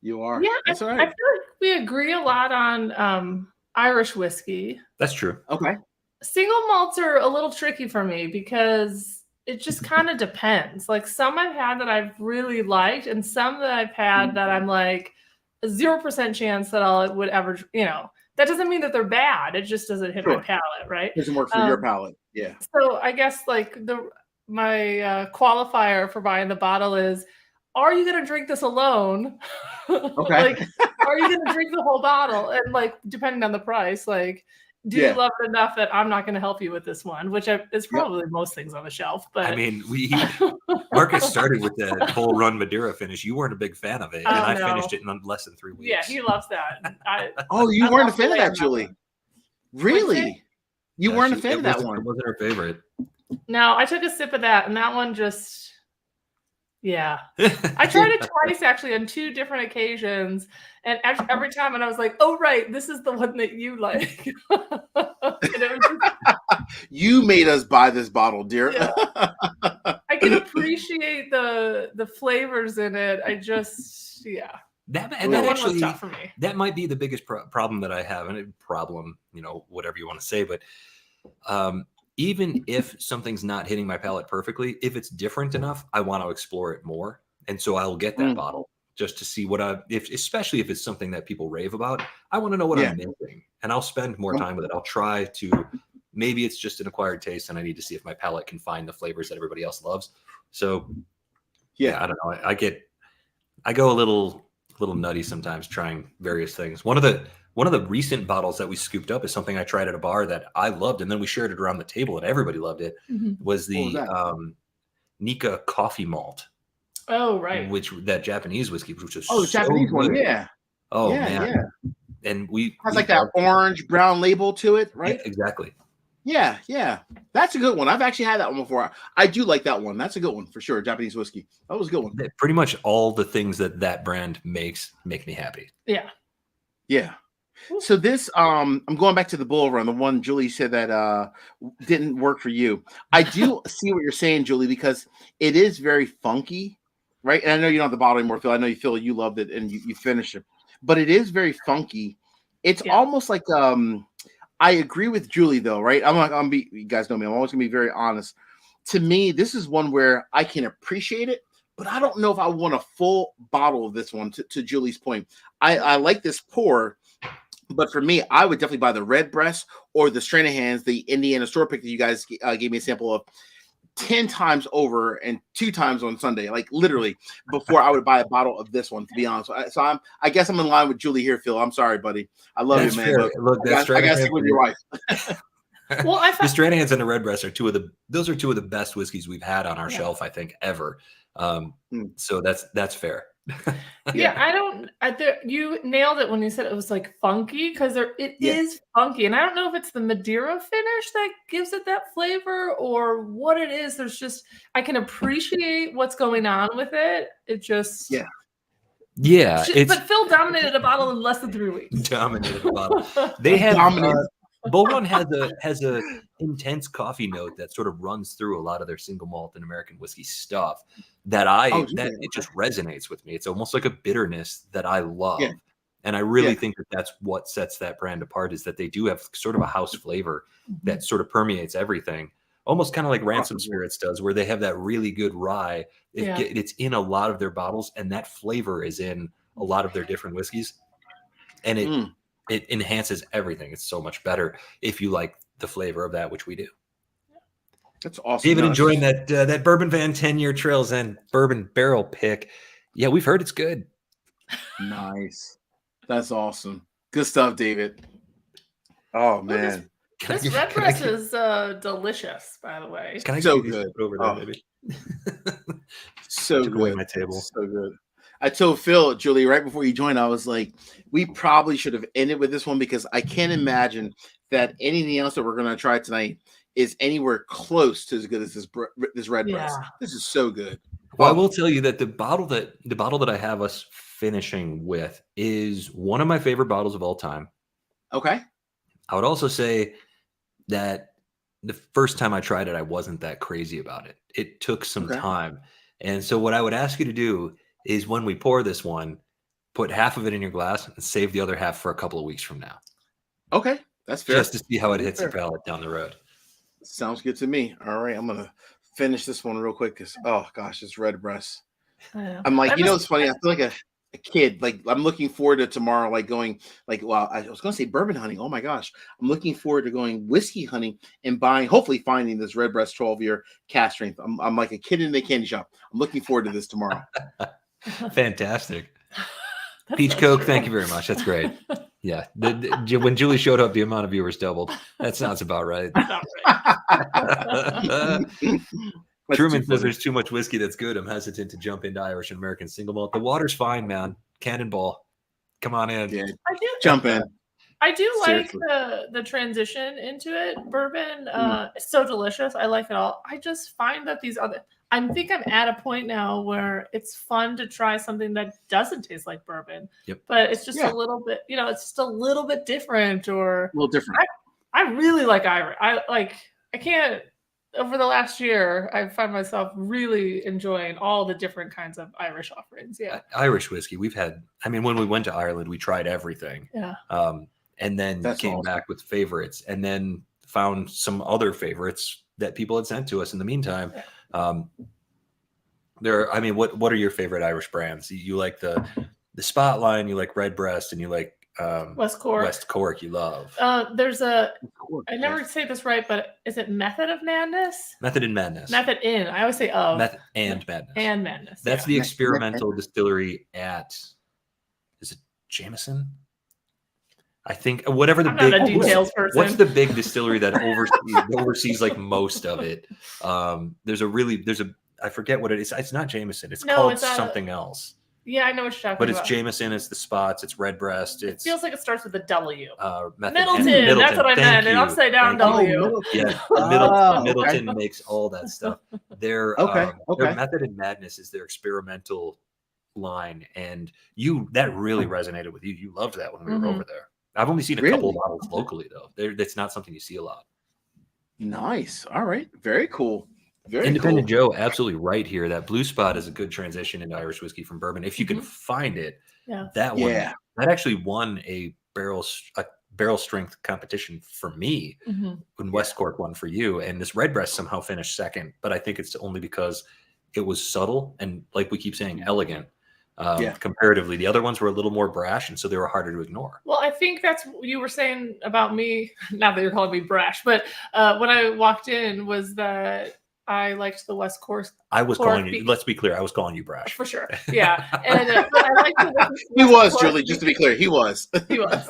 You are. Yeah, That's all right. I feel like we agree a lot on Irish whiskey. That's true. Okay. Single malts are a little tricky for me because it just kind of depends. Like some I've had that I've really liked, and some that I've had that I'm like a 0% chance that I would ever, you know, that doesn't mean that they're bad. It just doesn't hit my palate, right? It doesn't work for your palate. Yeah. So I guess like my qualifier for buying the bottle is, are you going to drink this alone? Okay. Like, are you going to drink the whole bottle? And like, depending on the price, like, do you love it enough that I'm not going to help you with this one, which is probably most things on the shelf. But I mean, Marcus started with the whole run Madeira finish. You weren't a big fan of it, and I finished it in less than 3 weeks. Yeah, he loves that. You weren't a fan of that, Julie? Really? You weren't a fan of that one? It wasn't her favorite. No, I took a sip of that, and that one just... Yeah, I tried it twice actually on 2 different occasions, and every time, and I was like, "Oh, right, this is the one that you like." And it was just, you made us buy this bottle, dear. Yeah. I can appreciate the flavors in it. I just, that actually was tough for me. That might be the biggest problem that I have, and problem, you know, whatever you want to say, but even if something's not hitting my palate perfectly, if it's different enough, I want to explore it more. And so I'll get that bottle just to see what especially if it's something that people rave about, I want to know what I'm missing, and I'll spend more time with it. I'll try to, maybe it's just an acquired taste and I need to see if my palate can find the flavors that everybody else loves. So I don't know. I go a little nutty sometimes trying various things. One of the recent bottles that we scooped up is something I tried at a bar that I loved, and then we shared it around the table and everybody loved it. Was the Nika coffee malt. Oh, right. That Japanese whiskey, which was the Japanese one, yeah. Oh, man. Yeah. And it has like that orange brown label to it, right? Yeah, exactly. Yeah. That's a good one. I've actually had that one before. I do like that one. That's a good one for sure. Japanese whiskey. That was a good one. Pretty much all the things that brand makes make me happy. Yeah. Yeah. So this, I'm going back to the Bull Run, the one Julie said that didn't work for you. I do see what you're saying, Julie, because it is very funky, right? And I know you don't have the bottle anymore, Phil. I know you loved it and you finished it, but it is very funky. It's almost like I agree with Julie though, right? You guys know me. I'm always gonna be very honest. To me, this is one where I can appreciate it, but I don't know if I want a full bottle of this one. To Julie's point, I like this pour. But for me, I would definitely buy the Red Breast or the Stranahan's, the Indiana store pick that you guys gave me a sample of 10 times over and 2 times on Sunday, like literally before I would buy a bottle of this one, to be honest. So I guess I'm in line with Julie here, Phil. I'm sorry, buddy. I love you, man. Look, I got to stick with your wife. Well, the Stranahan's and the Red Breast are two of the best whiskeys we've had on our shelf, I think, ever. So that's fair. You nailed it when you said it was like funky, because it is funky, and I don't know if it's the Madeira finish that gives it that flavor or what it is. There's just, I can appreciate what's going on with it. It just but Phil dominated a bottle in less than 3 weeks. Dominated a bottle. They have Bull Run has a intense coffee note that sort of runs through a lot of their single malt and American whiskey stuff that it just resonates with me. It's almost like a bitterness that I love. Yeah. And I really think that's what sets that brand apart, is that they do have sort of a house flavor that sort of permeates everything. Almost kind of like Ransom Spirits does, where they have that really good rye. It's in a lot of their bottles, and that flavor is in a lot of their different whiskeys. And it enhances everything. It's so much better if you like the flavor of that, which we do. That's awesome. David enjoying that Bourbon Van 10-year Trails End bourbon barrel pick. Yeah, we've heard it's good. Nice. That's awesome. Good stuff, David. Oh, man. This Red Breast is delicious, by the way. Can I so good over there, maybe? So Took away good. my table. So good. I told Phil, Julie, right before you joined, I was like, we probably should have ended with this one because I can't imagine that anything else that we're going to try tonight is anywhere close to as good as this red breast. This is so good. Well, I will tell you that the bottle that I have us finishing with is one of my favorite bottles of all time. Okay. I would also say that the first time I tried it, I wasn't that crazy about it. It took some time. And so what I would ask you to do is when we pour this one, put half of it in your glass and save the other half for a couple of weeks from now. Okay. That's fair. Just to see how it hits your palate down the road. Sounds good to me. All right. I'm going to finish this one real quick because, oh, gosh, it's red breast. I'm like, it's funny. I feel like a kid. Like, I'm looking forward to tomorrow, like going, like, well, I was going to say bourbon hunting. Oh, my gosh. I'm looking forward to going whiskey hunting and hopefully finding this red breast 12-year cask strength. I'm like a kid in a candy shop. I'm looking forward to this tomorrow. Fantastic. Peach Coke, thank you very much. That's great. Yeah. When Julie showed up, the amount of viewers doubled. That sounds about right. Truman says there's too much whiskey that's good. I'm hesitant to jump into Irish and American Single Malt. The water's fine, man. Cannonball. Come on in. Yeah, jump in. I do like the transition into it. Bourbon, it's so delicious. I like it all. I just find that I think I'm at a point now where it's fun to try something that doesn't taste like bourbon. Yep. But it's just a little bit, it's just a little bit different or a little different. I really like Irish. I can't, over the last year, I find myself really enjoying all the different kinds of Irish offerings. Yeah. Irish whiskey. When we went to Ireland, we tried everything. Yeah. And then came back with favorites and then found some other favorites that people had sent to us in the meantime. Yeah. What are your favorite Irish brands? You like the Spotline, you like Redbreast, and you like West Cork. West Cork you love. There's I never say this right, but is it Method of Madness? Method in Madness. Method in. I always say of. Method and Madness. And Madness. That's the experimental distillery at, is it Jameson? I think whatever the I'm not a details person. What's the big distillery that oversees like most of it? I forget what it is. It's not Jameson. It's called something else. Yeah, I know what you're talking about. But it's Jameson, it's the Spots, it's Redbreast. It feels like it starts with a W. Middleton. That's what I meant. An upside down W. Yeah, Middleton makes all that stuff. Their Method in Madness is their experimental line, and that really resonated with you. You loved that when we were over there. I've only seen a couple of bottles locally though. That's not something you see a lot. Nice. All right. Very cool. Independent Joe, absolutely right here. That Blue Spot is a good transition into Irish whiskey from bourbon. If you can find it, that actually won a barrel strength competition for me when West Cork won for you. And this Redbreast somehow finished second, but I think it's only because it was subtle and, like we keep saying, elegant. Comparatively, the other ones were a little more brash, and so they were harder to ignore. Well, I think that's what you were saying about me. Not that you're calling me brash, but when I walked in, was that I liked the West Cork. I was calling you. Let's be clear. I was calling you brash for sure. Yeah, and but I liked the he was Julie. Just to be clear, he was. He was.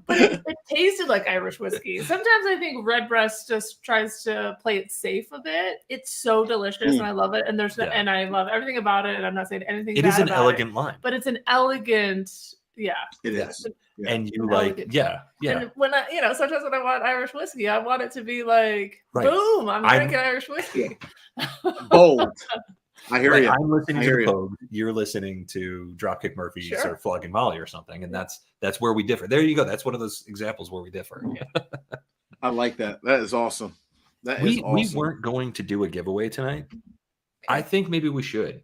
But it tasted like Irish whiskey. Sometimes I think Redbreast just tries to play it safe a bit. It's so delicious, and I love it. And and I love everything about it. And I'm not saying anything. It is an elegant line, but it's an elegant. Yeah, it is. Yeah. And you And when sometimes when I want Irish whiskey, I want it to be like, boom, I'm drinking Irish whiskey. Bold. I hear you. I'm listening to the Pogue. You're listening to Dropkick Murphys or Flogging Molly or something, and that's where we differ. There you go. That's one of those examples where we differ. I like that. That is awesome. We weren't going to do a giveaway tonight. I think maybe we should.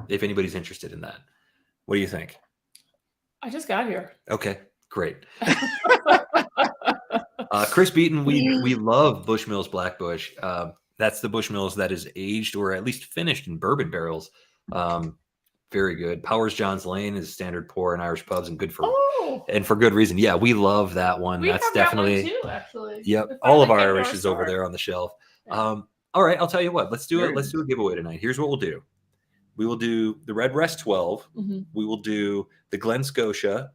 If anybody's interested in that. What do you think? I just got here. Okay, great. Chris Beaton, we love Bushmills Black Bush. That's the Bushmills that is aged or at least finished in bourbon barrels. Very good. Powers John's Lane is standard pour in Irish pubs and good for and for good reason. Yeah, we love that one. That's definitely that one too, actually. Yep, all of our Irish is over there on the shelf. All right, I'll tell you what. Let's do it. Let's do a giveaway tonight. Here's what we'll do. We will do the Redbreast 12. We will do the Glen Scotia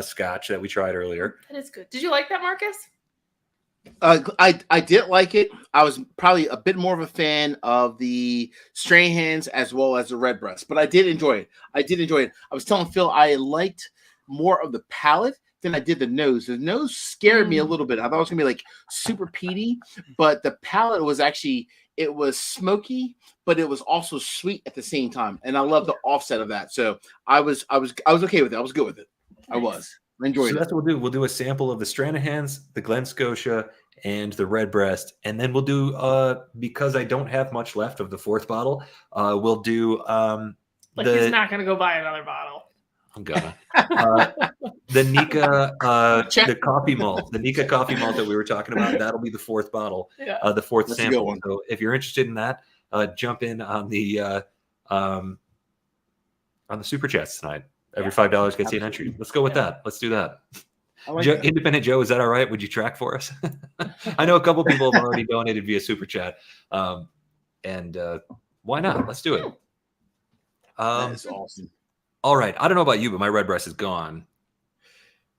Scotch that we tried earlier. That is good. Did you like that, Marcus? I did like it. I was probably a bit more of a fan of the Stranahan's as well as the Redbreast, but I did enjoy it. I was telling Phil I liked more of the palate than I did the nose. The nose scared me a little bit. I thought it was gonna be like super peaty, but the palate was actually it was smoky, but it was also sweet at the same time, and I love the offset of that. So I was okay with it. I was good with it. I was. I enjoyed So it. that's what we'll do. We'll do a sample of the Stranahan's, the Glen Scotia, and the Redbreast, and then we'll do because I don't have much left of the fourth bottle. We'll do Like he's not gonna go buy another bottle. I'm gonna the Nika the coffee malt, the Nika coffee malt that we were talking about. That'll be the fourth bottle, the fourth That's a sample. good one. So if you're interested in that, jump in on the super chats tonight. Every $5 gets you an entry. Let's go with that. Let's do that. I like Joe, that. Independent Joe, is that all right? Would you track for us? I know a couple people have already donated via super chat, and why not? Let's do it. That is awesome. All right. I don't know about you, but my Redbreast is gone.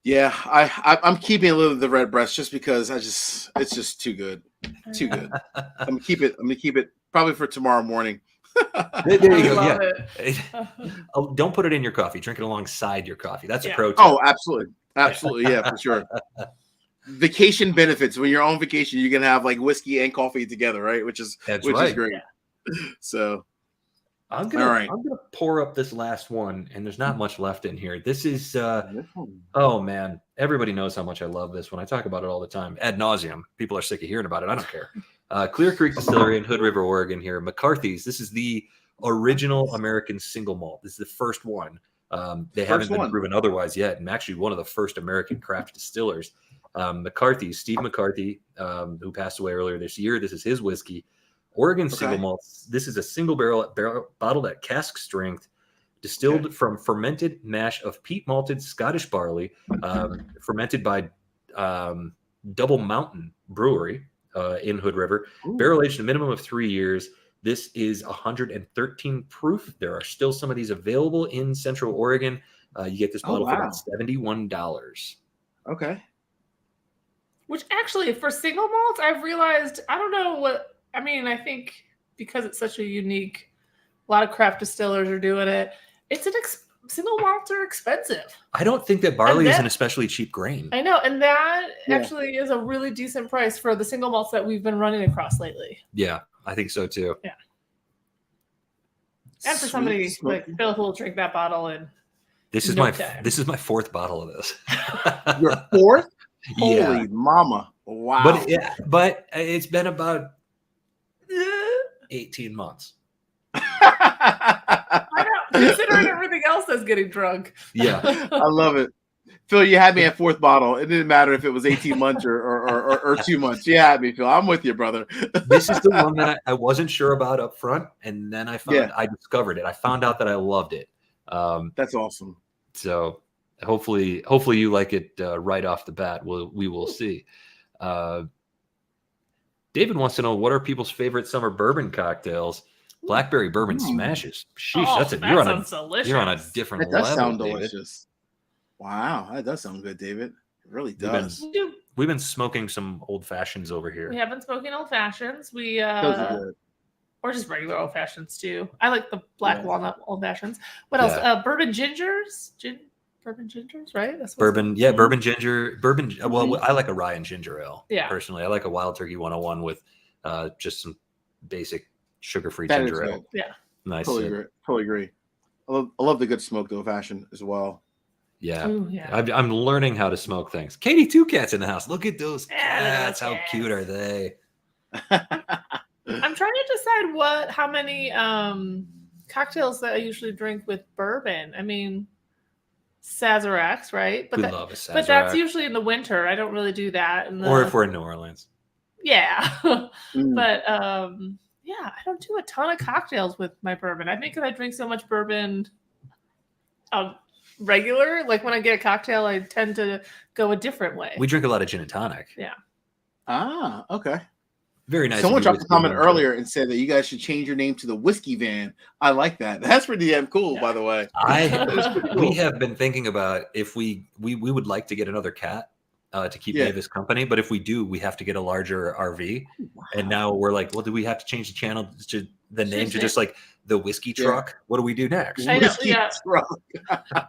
Yeah, I'm keeping a little of the Redbreast just because it's just too good. Too good. I'm gonna keep it probably for tomorrow morning. There you go. Love Yeah. Oh, don't put it in your coffee. Drink it alongside your coffee. That's a pro tip. Oh, absolutely. Absolutely. Yeah, for sure. Vacation benefits. When you're on vacation, you can have like whiskey and coffee together, right? Which is That's which right. is great. So I'm gonna all right. I'm gonna pour up this last one, and there's not much left in here. This is oh man, everybody knows how much I love this one. I talk about it all the time, ad nauseum. People are sick of hearing about it. I don't care. Clear Creek Distillery in Hood River, Oregon. Here, McCarthy's. This is the original American Single Malt. This is the first one. They haven't been proven otherwise yet, and actually one of the first American craft distillers. McCarthy, Steve McCarthy, who passed away earlier this year. This is his whiskey. Oregon Single Malt. This is a single barrel bottled at cask strength, distilled from fermented mash of peat malted Scottish barley, fermented by Double Mountain Brewery in Hood River. Barrel aged a minimum of 3 years. This is 113 proof. There are still some of these available in Central Oregon. You get this bottle for about $71. Okay. Which actually, for single malts, I've realized, I don't know what, I mean, I think because it's such a unique, a lot of craft distillers are doing it. It's single malts are expensive. I don't think that barley is an especially cheap grain. I know. And that actually is a really decent price for the single malts that we've been running across lately. Yeah, I think so too. Yeah. And for somebody like Phil who will drink that bottle in this is my fourth bottle of this. Your fourth? Yeah. Holy mama. Wow. But it's been about 18 months. I know, considering everything else that's getting drunk. Yeah. I love it. Phil, you had me at fourth bottle. It didn't matter if it was 18 months or 2 months. You had me, Phil. I'm with you, brother. This is the one that I wasn't sure about up front, and then I discovered it. I found out that I loved it. That's awesome. So hopefully you like it right off the bat. We will see. David wants to know, what are people's favorite summer bourbon cocktails? Blackberry bourbon smashes. Sheesh, you're on a different level. That does sound David. delicious. Wow, that does sound good, David. It really does. We've been smoking some old fashions over here. We have been smoking old fashions. We Those are good. or just regular old fashions too. I like the black walnut old fashions. What else? Bourbon gingers. Bourbon gingers, right? That's bourbon ginger. Well, I like a rye and ginger ale. Yeah, personally, I like a Wild Turkey 101 with just some basic sugar-free ginger ale. Yeah, nice. Totally agree. I love the good smoked old fashioned as well. Yeah. Ooh, yeah. I'm learning how to smoke things. Katie, 2 cats in the house. Look at those cats. How cute are they? I'm trying to decide how many cocktails that I usually drink with bourbon. I mean, Sazeracs, right? But love a Sazerac. But that's usually in the winter. I don't really do that. Or if we're in New Orleans. Yeah. But yeah, I don't do a ton of cocktails with my bourbon. I think because I drink so much bourbon regular, like when I get a cocktail, I tend to go a different way. We drink a lot of gin and tonic. Yeah. Ah, okay. Very nice. Someone dropped a comment earlier and said that you guys should change your name to the Whiskey Van. I like that. That's pretty damn cool, by the way. We have been thinking about if we would like to get another cat. to keep Mavis company. But if we do, we have to get a larger RV. Wow. And now we're like, well, do we have to change the channel to the name to just like the whiskey truck? What do we do next? I know,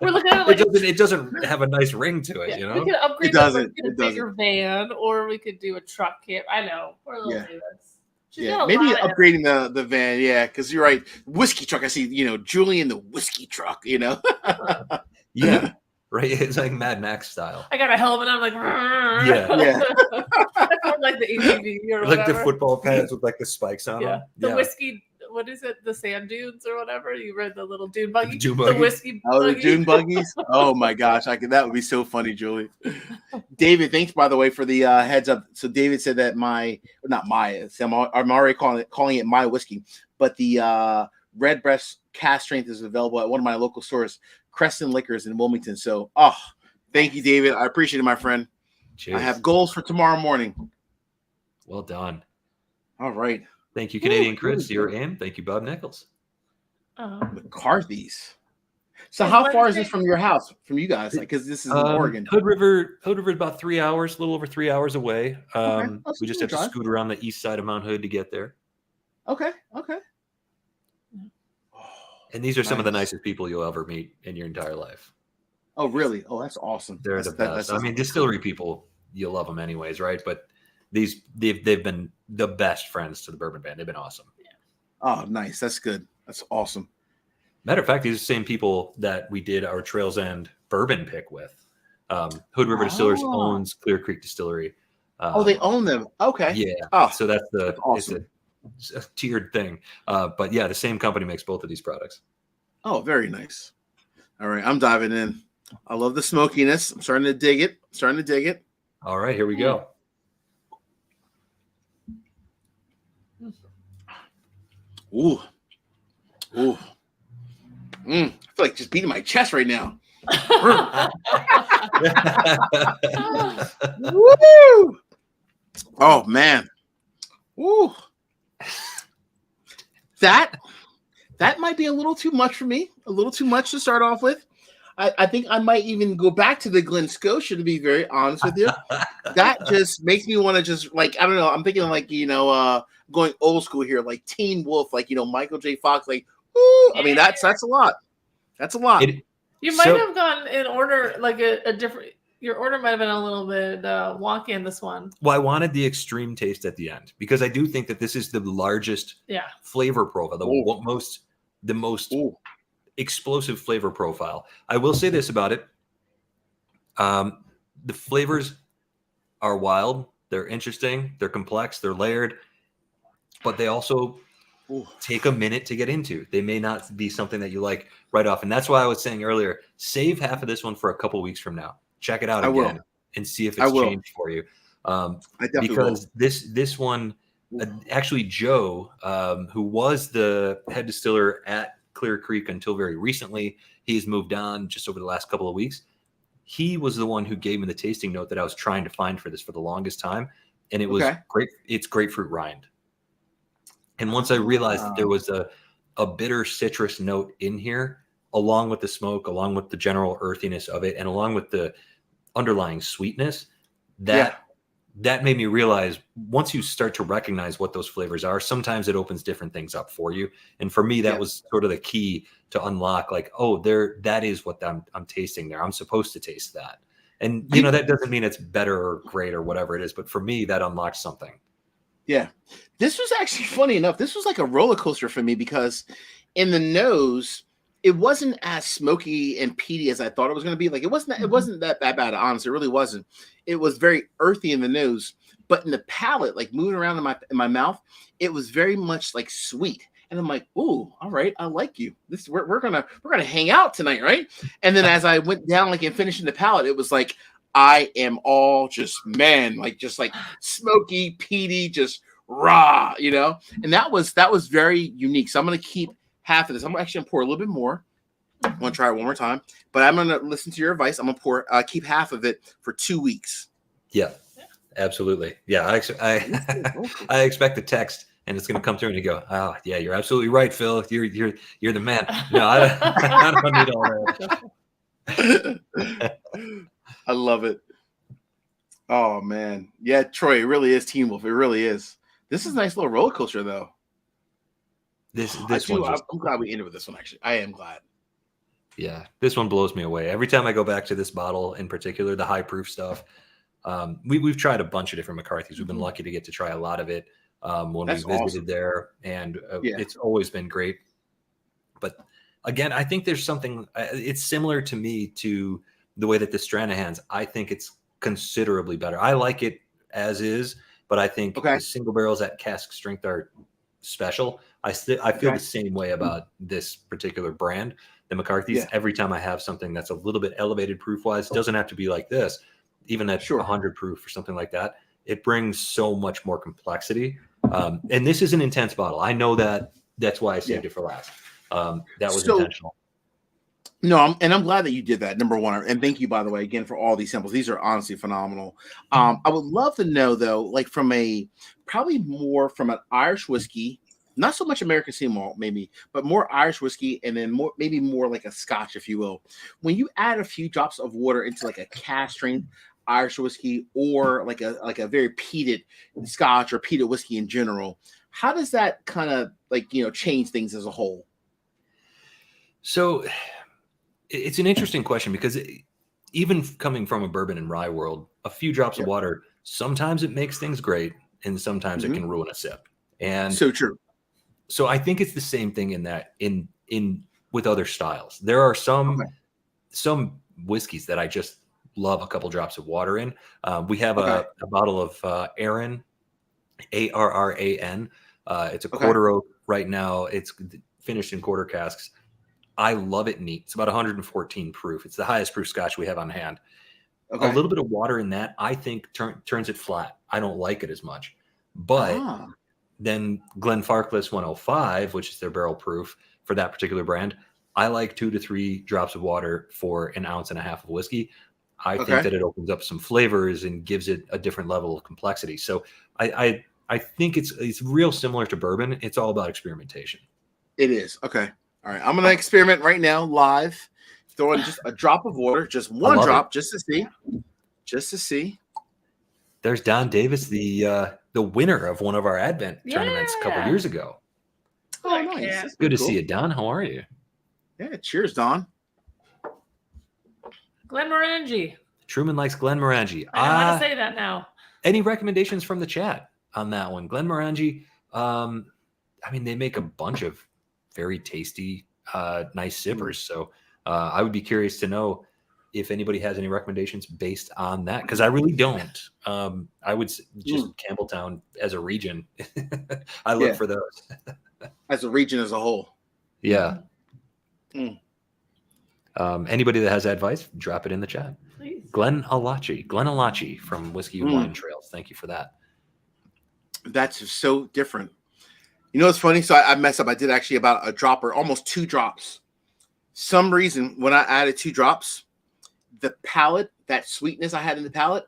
we're looking at it like it doesn't have a nice ring to it, you know? We could upgrade a bigger van, or we could do a truck kit. I know. We're a little maybe upgrading the van, because you're right. Whiskey truck, I see, Julian the whiskey truck, Yeah. Right, it's like Mad Max style. I got a helmet. I'm like, like the ATV or like the football pads with like the spikes on them. The whiskey. What is it? The sand dunes or whatever? You read the little dune buggy. The whiskey. The dune buggies. Oh my gosh, that would be so funny, Julie. David, thanks by the way for the heads up. So David said that I'm already calling it my whiskey, but the red breast cast strength is available at one of my local stores, Crescent Liquors in Wilmington. So, thank you, David. I appreciate it, my friend. Cheers. I have goals for tomorrow morning. Well done. All right. Thank you, Canadian Chris. You're in. Thank you, Bob Nichols. McCarthy's. So, how far is this from your house, from you guys? Like, because this is in Oregon. Hood River is about 3 hours, a little over 3 hours away. We just have to scoot around the east side of Mount Hood to get there. Okay. And these are some of the nicest people you'll ever meet in your entire life. Oh, really? Oh, that's awesome. They're the best. I mean, distillery people, you'll love them anyways, right? But they've been the best friends to the bourbon band. They've been awesome. Oh, nice. That's good. That's awesome. Matter of fact, these are the same people that we did our Trails End bourbon pick with. Hood River Distillers owns Clear Creek Distillery. They own them. Okay. Yeah. Oh, so that's awesome. It's a tiered thing. But yeah, the same company makes both of these products. Oh, very nice. All right, I'm diving in. I love the smokiness. I'm starting to dig it. All right, here we go. Ooh. I feel like just beating my chest right now. Woo! Oh man. Woo. That might be a little too much for me. A little too much to start off with. I think I might even go back to the Glen Scotia, to be very honest with you. That just makes me want to just like, I don't know. I'm thinking like, going old school here, like Teen Wolf, like, Michael J. Fox, like, woo. I mean, that's a lot. That's a lot. You might have gone in order, like a different. Your order might have been a little bit wonky in this one. Well, I wanted the extreme taste at the end because I do think that this is the largest flavor profile, the most explosive flavor profile. I will say this about it. The flavors are wild. They're interesting. They're complex. They're layered. But they also take a minute to get into. They may not be something that you like right off. And that's why I was saying earlier, save half of this one for a couple weeks from now. Check it out again and see if it's changed for you. I definitely because this one, actually Joe, who was the head distiller at Clear Creek until very recently, he's moved on just over the last couple of weeks. He was the one who gave me the tasting note that I was trying to find for this for the longest time. And it was great. It's grapefruit rind. And once I realized that there was a bitter citrus note in here, along with the smoke, along with the general earthiness of it, and along with the underlying sweetness, that made me realize once you start to recognize what those flavors are, sometimes it opens different things up for you. And for me, that was sort of the key to unlock, like, that is what I'm tasting there. I'm supposed to taste that. And, that doesn't mean it's better or great or whatever it is. But for me, that unlocks something. Yeah. This was actually funny enough. This was like a roller coaster for me because in the nose, it wasn't as smoky and peaty as I thought it was going to be. Like it wasn't that bad. Honestly, it really wasn't. It was very earthy in the nose, but in the palate, like moving around in my mouth, it was very much like sweet. And I'm like, ooh, all right, I like you. We're gonna hang out tonight, right? And then as I went down, like and finishing the palate, it was like I am all just smoky, peaty, just raw, And that was very unique. So I'm gonna keep half of this. I'm actually gonna pour a little bit more. I'm gonna try it one more time, but I'm gonna listen to your advice. I'm gonna keep half of it for 2 weeks. Yeah, absolutely. Yeah, I expect the text. And it's going to come through and you go, oh, yeah, you're absolutely right, Phil. You're the man. No, I don't need all that. I love it. Oh man, yeah, Troy, it really is Teen Wolf. It really is. This is a nice little roller coaster, though. This one just, I'm glad we ended with this one. Actually, I am glad. yeah, this one blows me away. Every time I go back to this bottle in particular, the high proof stuff. We've tried a bunch of different McCarthy's. We've been lucky to get to try a lot of it when That's we visited awesome. there, and Yeah. it's always been great. But again, I think there's something. It's similar to me to the way that the Stranahan's. I think it's considerably better. I like it as is, but I think Okay. the single barrels at cask strength are special. I feel the same way about this particular brand, the McCarthy's. Yeah. Every time I have something that's a little bit elevated proof wise, it doesn't have to be like this. Even at Sure. 100 proof or something like that, it brings so much more complexity. And this is an intense bottle. I know that. That's why I saved it for last. That was intentional. No, I'm glad that you did that. Number one, and thank you, by the way, again for all these samples. These are honestly phenomenal. I would love to know though, like probably more from an Irish whiskey, not so much American Single Malt, maybe, but more Irish whiskey, and then maybe more like a Scotch, if you will. When you add a few drops of water into like a cask strength Irish whiskey, or like a very peated Scotch or peated whiskey in general, how does that kind of change things as a whole? So it's an interesting question because even coming from a bourbon and rye world, a few drops of water, sometimes it makes things great and sometimes it can ruin a sip. And so true. So I think it's the same thing in that in with other styles. There are some whiskeys that I just love a couple drops of water in. We have a bottle of Arran, Arran. It's a quarter oak right now. It's finished in quarter casks. I love it neat. It's about 114 proof. It's the highest proof Scotch we have on hand. A little bit of water in that, I think, turns it flat. I don't like it as much. But then Glenfarclas 105, which is their barrel proof for that particular brand, I like 2 to 3 drops of water for an ounce and a half of whiskey. I think that it opens up some flavors and gives it a different level of complexity. So I think it's real similar to bourbon. It's all about experimentation. It is. Okay. All right. I'm going to experiment right now live. Throw in just a drop of water, just one drop, just to see. Just to see. There's Don Davis, the winner of one of our Advent tournaments a couple years ago. Oh, nice. Good to see you, Don. How are you? Yeah. Cheers, Don. Glenmorangie. Truman likes Glenmorangie. I know how to say that now. Any recommendations from the chat on that one? Glenmorangie. I mean, they make a bunch of very tasty, nice sippers. So I would be curious to know if anybody has any recommendations based on that, because I really don't. I would just Campbelltown as a region. I look for those. As a region as a whole. Yeah. Anybody that has advice, drop it in the chat. Please. Glenn Alachi from Whiskey and Wine Trails. Thank you for that. That's so different. You know what's funny? So I messed up. I did actually about a drop or almost 2 drops. Some reason when I added 2 drops, the palate, that sweetness I had in the palate,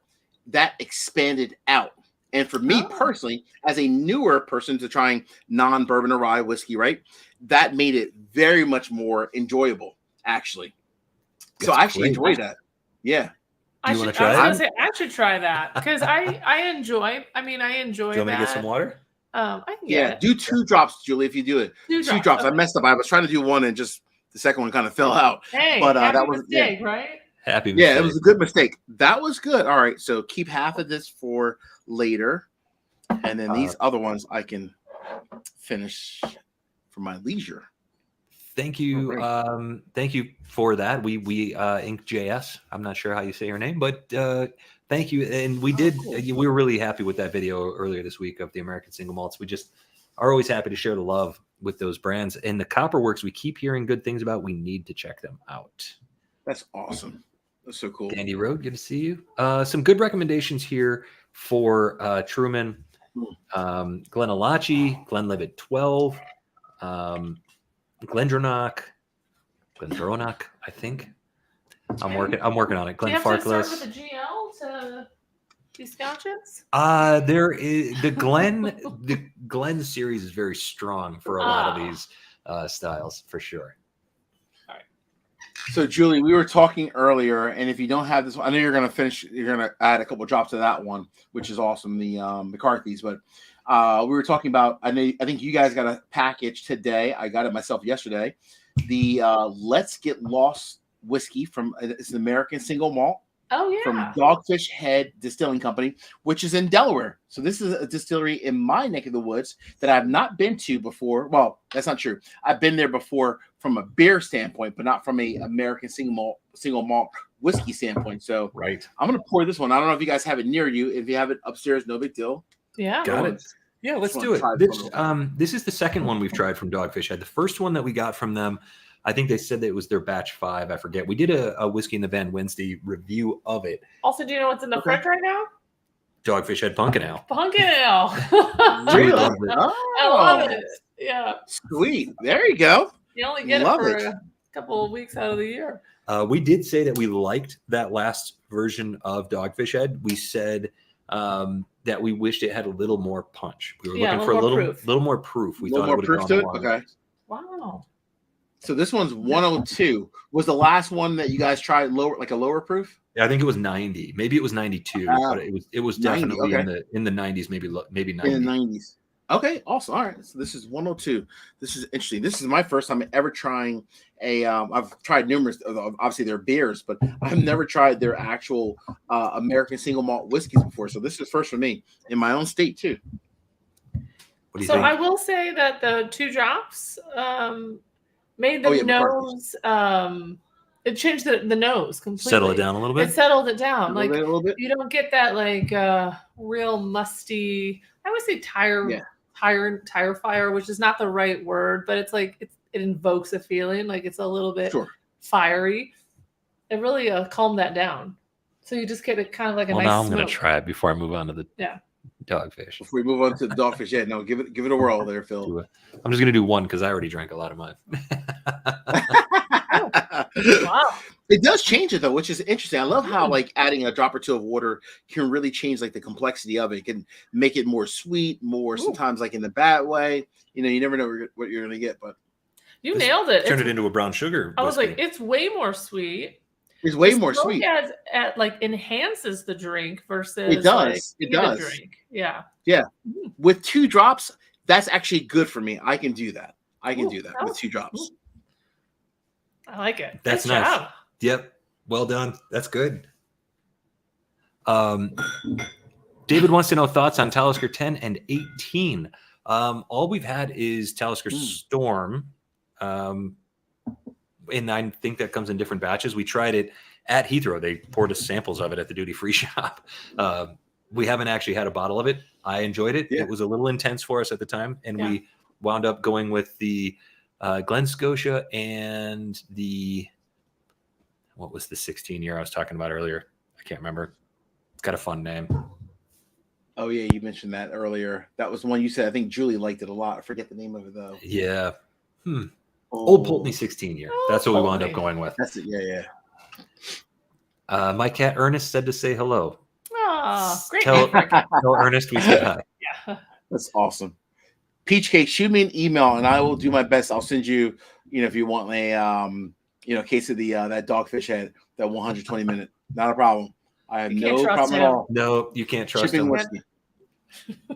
that expanded out. And for me personally, as a newer person to trying non-bourbon or rye whiskey, right, that made it very much more enjoyable, actually. So I actually enjoy that. Yeah. I was going to say I should try that because I enjoy. I mean, I enjoy. Do you want me to get some water? I can get it. Do 2 drops, Julie. If you do it, 2 drops. I messed up. I was trying to do 1 and just the second one kind of fell out. Hey, but that was a mistake, right? Happy mistake. Yeah, it was a good mistake. That was good. All right, so keep half of this for later, and then these other ones I can finish for my leisure. Thank you. Thank you for that. We Ink JS. I'm not sure how you say your name, but thank you. And we did. We were really happy with that video earlier this week of the American Single Malts. We just are always happy to share the love with those brands. And the Copperworks, we keep hearing good things about. We need to check them out. That's awesome. That's so cool. Dandy Road, good to see you. Some good recommendations here for Truman, Glenalachi, Glenlivet 12, Glendronach, I think. I'm working on it. Do you have to start with a GL to these scotches? There is the Glen series is very strong for a lot of these styles for sure. All right. So, Julie, we were talking earlier, and if you don't have this one, I know you're going to finish. You're going to add a couple drops to that one, which is awesome. The McCarthy's, but we were talking about. I think you guys got a package today. I got it myself yesterday. The Let's Get Lost whiskey from it's an American Single Malt. Oh yeah, From Dogfish Head Distilling Company, which is in Delaware. So this is a distillery in my neck of the woods that I've not been to before. Well, that's not true. I've been there before from a beer standpoint, but not from a American single malt whiskey standpoint. So Right. I'm gonna pour this one. I don't know if you guys have it near you. If you have it upstairs, no big deal. yeah. Got it. Yeah, let's do it. This is the second one we've tried from Dogfish Head. The first one that we got from them, I think they said that it was their batch 5. I forget. We did a Whiskey in the Van Wednesday review of it. Also, do you know what's in the fridge right now? Dogfish Head Pumpkin Ale. Pumpkin ale. Really? I love it. Yeah. Sweet. There you go. You only get Love it for it. a couple of weeks out of the year. We did say that we liked that last version of Dogfish Head. We said that we wished it had a little more punch. We were looking for a little more proof. We A little thought more it would proof have to gone it. along. Okay. Wow. So this one's 102. Was the last one that you guys tried lower, like a lower proof? Yeah, I think it was 90. Maybe it was 92, but it was 90, definitely okay. in the 90s, maybe 90. In the 90s. Okay, awesome. All right. So this is 102. This is interesting. This is my first time ever trying I've tried numerous, obviously they're beers, but I've never tried their actual American single malt whiskeys before. So this is first for me in my own state too. What do you So think? I will say that the 2 drops made the nose. It changed the nose completely. Settle it down a little bit. It settled it down. A little bit. You don't get that real musty. I would say tire fire, which is not the right word, but it's like it invokes a feeling like it's a little bit fiery. It really calmed that down. So you just get it kind of like a nice. Now I'm smoke. going to try it before I move on to the Dogfish. Before we move on to the Dogfish Head, no, give it a whirl there, Phil. I'm just going to do one because I already drank a lot of mine. Wow. It does change it though, which is interesting. I love how like adding a drop or two of water can really change like the complexity of it. It can make it more sweet, sometimes like in the bad way. You know, you never know what you're going to get, but you nailed it. Turned it into a brown sugar. I was like, it's way more sweet. It's way more sweet. Like enhances the drink versus it does. It does. Drink. Yeah. Yeah. With 2 drops, that's actually good for me. I can do that. With 2 drops. I like it. That's nice. nice. Job. Yep. Well done. That's good. David wants to know thoughts on Talisker 10 and 18. All we've had is Talisker Storm. And I think that comes in different batches. We tried it at Heathrow. They poured us samples of it at the duty-free shop. We haven't actually had a bottle of it. I enjoyed it. Yeah. It was a little intense for us at the time, and we wound up going with the Glen Scotia and what was the 16-year I was talking about earlier? I can't remember. It's got a fun name. Oh, yeah, you mentioned that earlier. That was the one you said. I think Julie liked it a lot. I forget the name of it, though. Yeah. Old Pulteney 16-year. That's what we wound up going with. That's it. Yeah. My cat Ernest said to say hello. Oh, great. Tell Ernest we said hi. Yeah. That's awesome. Peach Cake, shoot me an email and I will do my best. I'll send you, if you want a case of the that Dogfish Head, that 120 minute. Not a problem. I have no problem at all. No, you can't trust Shipping him. whiskey.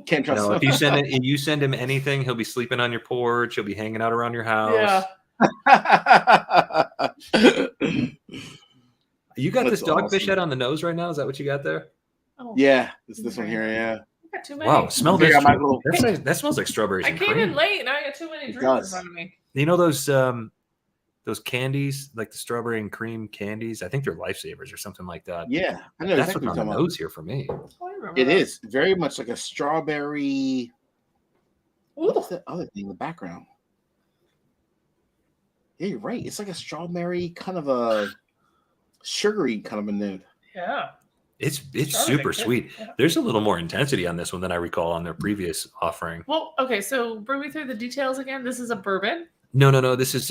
Can't trust him. If you send him anything, he'll be sleeping on your porch. He'll be hanging out around your house. Yeah. You got this Dogfish Head on the nose right now? Is that what you got there? Oh. Yeah, this one here. Yeah. I got too many. Wow, smell this. That smells like strawberries. I came in late and I got too many drinks in front of me. You know those candies, like the strawberry and cream candies? I think they're Lifesavers or something like that. Yeah, I know. That's what's on the nose here for me. It is very much like a strawberry. What's that other thing in the background? Yeah, you're right. It's like a strawberry, kind of a sugary kind of a note. Yeah. It's super sweet. Yeah. There's a little more intensity on this one than I recall on their previous offering. Well, okay, so bring me through the details again. This is a bourbon? No. This is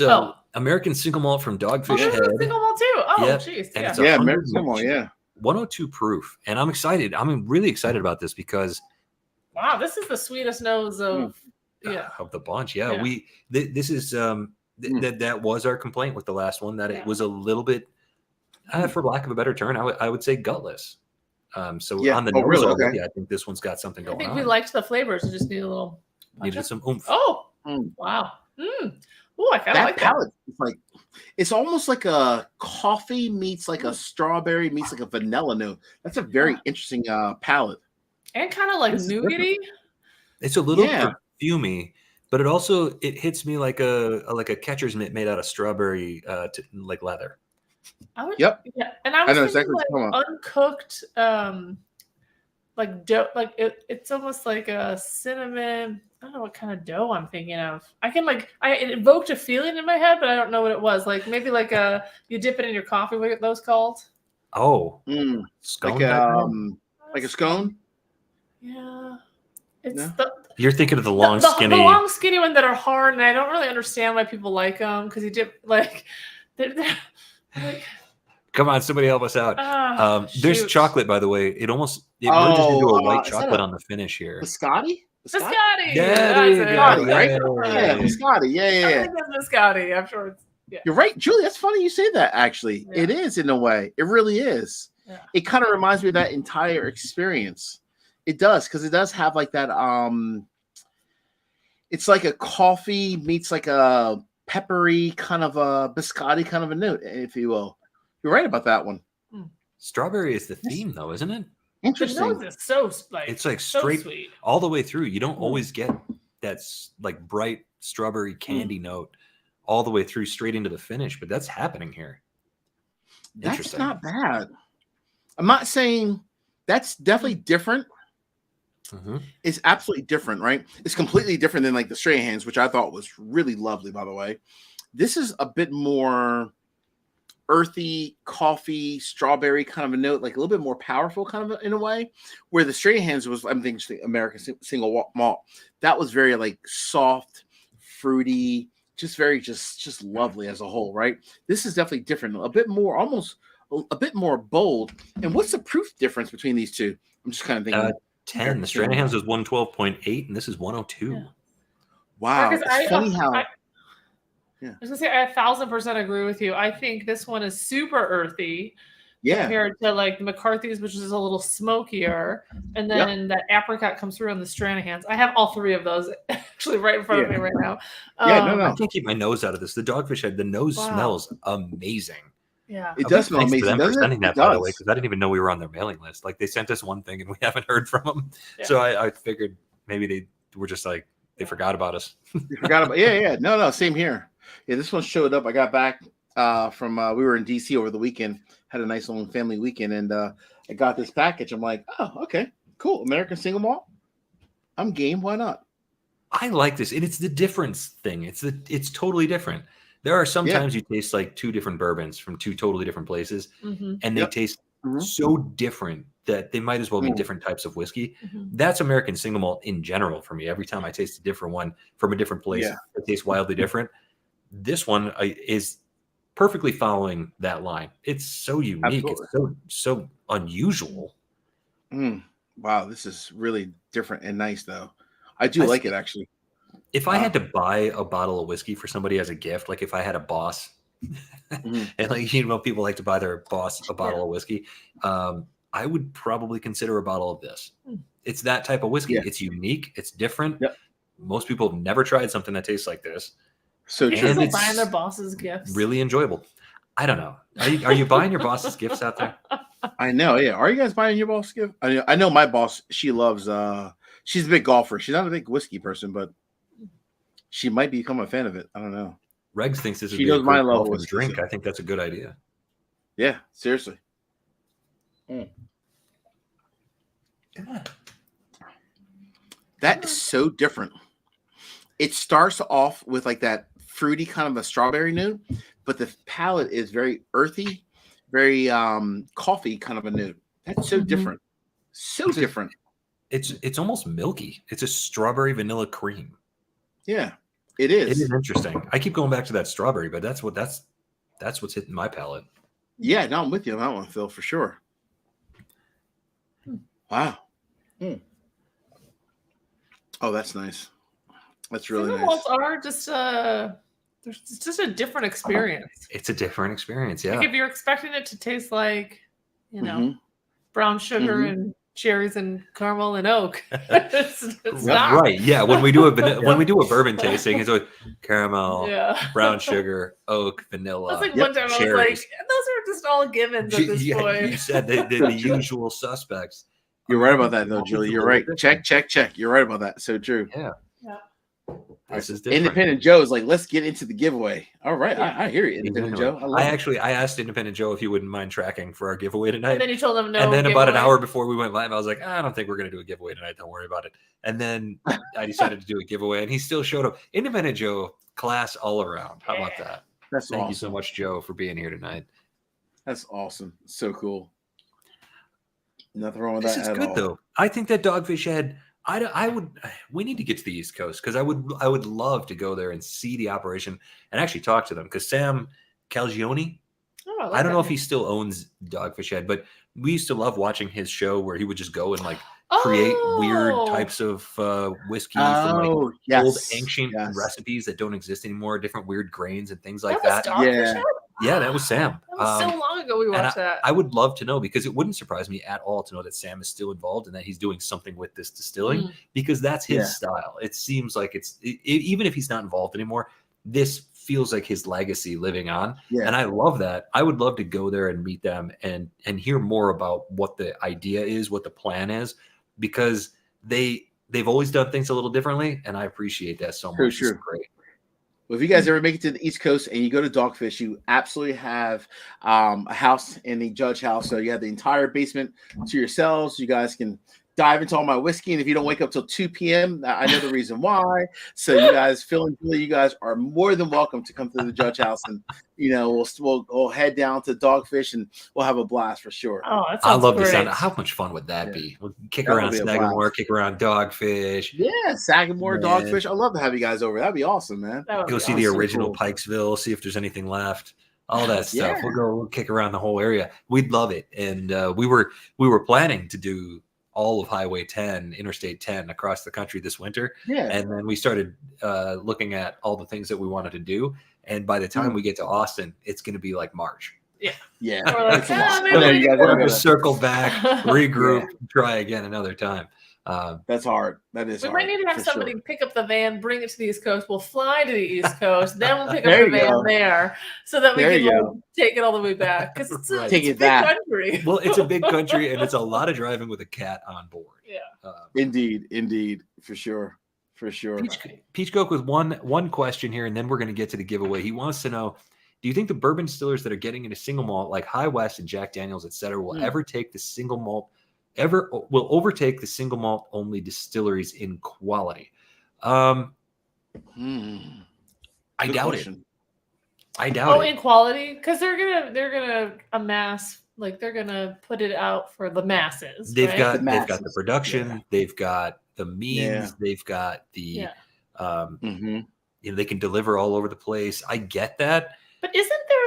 American Single Malt from Dogfish Head. Single Malt too. Oh, jeez. Yeah, American Single Malt, 102 proof. And I'm excited. I'm really excited about this because wow, this is the sweetest nose of of the bunch. Yeah. This is That was our complaint with the last one, that Yeah. it was a little bit, for lack of a better term, I would say gutless. So Yeah. on the Oh, nose really? already, Okay. I think this one's got something I going think on. we liked the flavors. We just need a little. Needed some oomph. Oh, Mm. wow. Oh, I kind of That like that. palate is like, it's almost like a coffee meets like a strawberry meets like a vanilla note. That's a very interesting palate. And kind of like This is different. nougaty. It's a little Yeah. perfumey, but it hits me like a catcher's mitt made out of strawberry, like leather. Yep. Yeah, and I I was know thinking exactly what you're like talking uncooked, like dough, like it's almost like a cinnamon. I don't know what kind of dough I'm thinking of. It evoked a feeling in my head, but I don't know what it was. Like maybe like you dip it in your coffee. What are those called? Oh, Mm. scone Like type a thing? like a scone. Yeah, it's No? You're thinking of the long, the skinny. long skinny one that are hard, and I don't really understand why people like them because you dip like they're like. Come on, somebody help us out. There's Shoot. chocolate, by the way. It merges into a white is that chocolate a on the finish here. biscotti? Biscotti. Yeah, there you go. Biscotti, right? Yeah. Yeah, biscotti. I Yeah. think that's biscotti. I'm sure it's You're right, Julie. That's funny you say that. Actually, Yeah. it is in a way. It really is. Yeah. It kind of reminds me of that entire experience. It does, because it does have like that. It's like a coffee meets like a peppery kind of a biscotti kind of a note, if you will. You're right about that one. Strawberry is the theme, though, isn't it? the Interesting. nose is so It's like so straight sweet. all the way through. You don't always get that like bright strawberry candy note all the way through straight into the finish, but that's happening here. That's Interesting. not bad. I'm not saying that's definitely different. It's absolutely different, right? It's completely different than like the Strahans, which I thought was really lovely, by the way. This is a bit more earthy, coffee, strawberry kind of a note, like a little bit more powerful kind of in a way, where the Strahans was, I'm thinking American Single Malt. That was very like soft, fruity, just very just lovely as a whole, right? This is definitely different, a bit more, almost a bit more bold. And what's the proof difference between these two? I'm just kind of thinking 10. The Stranahan's is 112.8, and this is 102. Yeah. Wow. It's funny how I was gonna say I 1000% agree with you. I think this one is super earthy compared to like the McCarthy's, which is a little smokier, and then that apricot comes through on the Stranahan's. I have all three of those actually right in front of me right now. I can't keep my nose out of this. The Dogfish Head, the nose smells amazing. Yeah, it does smell Thanks amazing. to them for sending that, by the way, does. because I didn't even know we were on their mailing list. Like they sent us one thing and we haven't heard from them. Yeah. So I figured maybe they were just like they forgot about us. They forgot about no, same here. Yeah, this one showed up. I got back from we were in DC over the weekend, had a nice little family weekend, and I got this package. I'm like, oh, okay, cool. American Single Malt. I'm game. Why not? I like this, and it's the difference thing. It's totally different. There are sometimes you taste like two different bourbons from two totally different places, and they taste so different that they might as well be different types of whiskey. That's American Single Malt in general for me. Every time I taste a different one from a different place, it tastes wildly different. This one is perfectly following that line. It's so unique. Absolutely. It's so unusual. Wow, this is really different and nice, though. I do like it, actually. If I had to buy a bottle of whiskey for somebody as a gift, like if I had a boss, and like people like to buy their boss a bottle of whiskey, I would probably consider a bottle of this. It's that type of whiskey. It's unique. It's different. Most people have never tried something that tastes like this. So true. People buying their bosses gifts. Really enjoyable. I don't know. Are you buying your boss's gifts out there? I know. Yeah. Are you guys buying your boss gift? I know my boss. She loves. She's a big golfer. She's not a big whiskey person, but she might become a fan of it. I don't know. Regs thinks this is she knows my love of drink. I think that's a good idea. Yeah. Seriously. That is so different. It starts off with like that fruity kind of a strawberry note, but the palate is very earthy, very coffee kind of a note. That's so different. So different. It's almost milky. It's a strawberry vanilla cream. Yeah, it is. It is interesting. I keep going back to that strawberry, but that's what's hitting my palate. Yeah, no, I'm with you on that one, Phil, for sure. Wow. Oh, that's nice. That's really Single nice. malts are just it's just a different experience. It's a different experience. Yeah. Like if you're expecting it to taste like, Mhm. brown sugar Mhm. and cherries and caramel and oak, it's not. Right. Yeah. When we do a bourbon tasting, it's always caramel, Yeah. brown sugar, oak, I vanilla. was like, Yep. one time I was Cherries. like, those are just all givens at this You point. said the usual suspects. You're right about that, though, American Julie. Single You're Malt right. is Check, different. check. You're right about that. So true. Yeah. Yeah. This is different. Independent Joe's like, let's get into the giveaway. All right. Yeah. I hear you, Independent Joe. I love it. I asked Independent Joe if he wouldn't mind tracking for our giveaway tonight. And then you told them no. And then about an giveaway. hour before we went live, I was like, I don't think we're going to do a giveaway tonight. Don't worry about it. And then I decided to do a giveaway, and he still showed up. Independent Joe, class all around. How about that? That's Thank awesome. you so much, Joe, for being here tonight. That's awesome. So cool. Nothing wrong with This that is at good, all. though. I think that Dogfish Head, we need to get to the East Coast because I would love to go there and see the operation and actually talk to them because Sam Calgione, Oh, I don't know if he still owns Dogfish Head, but we used to love watching his show where he would just go and like create weird types of whiskey from like old ancient recipes that don't exist anymore, different weird grains and things like that. Yeah, that was Sam. That was so long ago we watched that. I would love to know because it wouldn't surprise me at all to know that Sam is still involved and that he's doing something with this distilling because that's his style. It seems like even if he's not involved anymore, this feels like his legacy living on. Yeah. And I love that. I would love to go there and meet them and hear more about what the idea is, what the plan is, because they've always done things a little differently. And I appreciate that so much. It's great. Well, if you guys ever make it to the East Coast and you go to Dogfish, you absolutely have a house in the Judge House. So you have the entire basement to yourselves. You guys can dive into all my whiskey. And if you don't wake up till 2 p.m., I know the reason why. So you guys, Phil and Julie, you guys are more than welcome to come to the Judge House. And, we'll head down to Dogfish and we'll have a blast for sure. Oh, that I love great. the sound. How much fun would that be? We'll kick around Sagamore, kick around Dogfish. Yeah, Sagamore, Dogfish. I'd love to have you guys over. That'd be awesome, man. Go see the original Pikesville, see if there's anything left. All that stuff. We'll kick around the whole area. We'd love it. And we were planning to do all of Highway 10, Interstate 10 across the country this winter. Yeah. And then we started looking at all the things that we wanted to do. And by the time we get to Austin, it's going to be like March. Yeah. Yeah. We're like, we're going to circle back, regroup, try again another time. That's hard. That is hard. We might need to have somebody pick up the van, bring it to the East Coast. We'll fly to the East Coast, then we'll pick up the van there so that we can take it all the way for it's a big country. Well, it's a big country and it's a lot of driving with a cat on board. Yeah. Indeed. For sure. Peach Coke with one question here, and then we're going to get to the giveaway. He wants to know, do you think the bourbon distillers that are getting into single malt, like High West and Jack Daniels, et cetera, will ever overtake the single malt only distilleries in quality? I doubt it. In quality, because they're gonna amass, like they're gonna put it out for the masses. They've got the production, they've got the means, they've got the they can deliver all over the place. I get that. But isn't there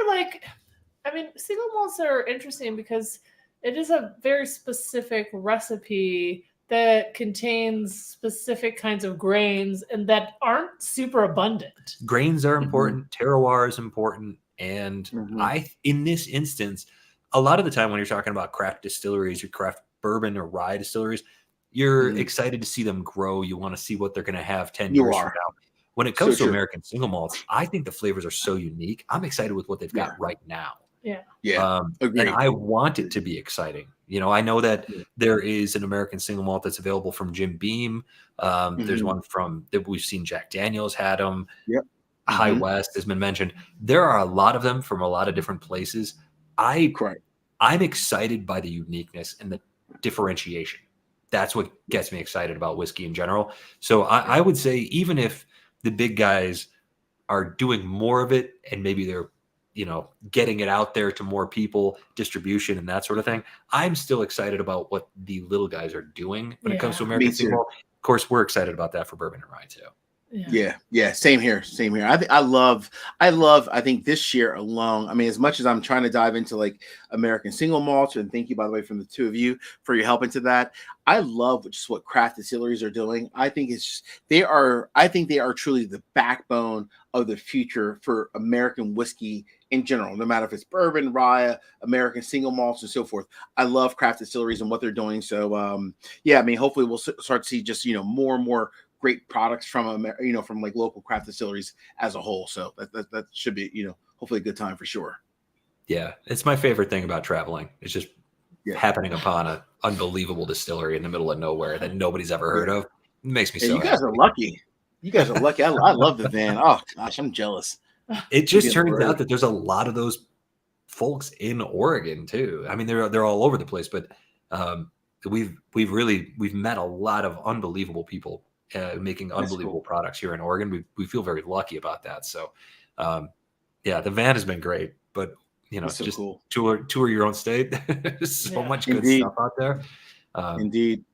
single malts are interesting because it is a very specific recipe that contains specific kinds of grains and that aren't super abundant. Grains are important. Terroir is important. And in this instance, a lot of the time when you're talking about craft distilleries or craft bourbon or rye distilleries, you're excited to see them grow. You want to see what they're going to have 10 years from now. When it comes to American single malts, I think the flavors are so unique. I'm excited with what they've got right now. Yeah. And I want it to be exciting. I know that there is an American single malt that's available from Jim Beam. There's one that we've seen Jack Daniels had them. Yep. High West has been mentioned. There are a lot of them from a lot of different places. I'm excited by the uniqueness and the differentiation. That's what gets me excited about whiskey in general. So I would say even if the big guys are doing more of it and maybe they're getting it out there to more people, distribution and that sort of thing, I'm still excited about what the little guys are doing when it comes to American single malt. Of course, we're excited about that for bourbon and rye too. Yeah. Same here. I think this year alone, I mean, as much as I'm trying to dive into like American Single Malts, and thank you, by the way, from the two of you for your help into that. I love just what craft distilleries are doing. I think they are truly the backbone of the future for American whiskey in general, no matter if it's bourbon, rye, American Single Malts, and so forth. I love craft distilleries and what they're doing. So, yeah, I mean, hopefully we'll start to see just, more and more great products from from like local craft distilleries as a whole. So that should be, hopefully a good time for sure. Yeah, it's my favorite thing about traveling. It's just happening upon an unbelievable distillery in the middle of nowhere that nobody's ever heard of. It makes me so you guys happy. are lucky. You guys are lucky. I love the van. Oh gosh, I'm jealous. It just turns out that there's a lot of those folks in Oregon too. I mean, they're all over the place, but we've met a lot of unbelievable people making unbelievable products here in Oregon. We feel very lucky about that. So, yeah, the van has been great, but just cool. tour your own state. There's so much good stuff out there. Indeed.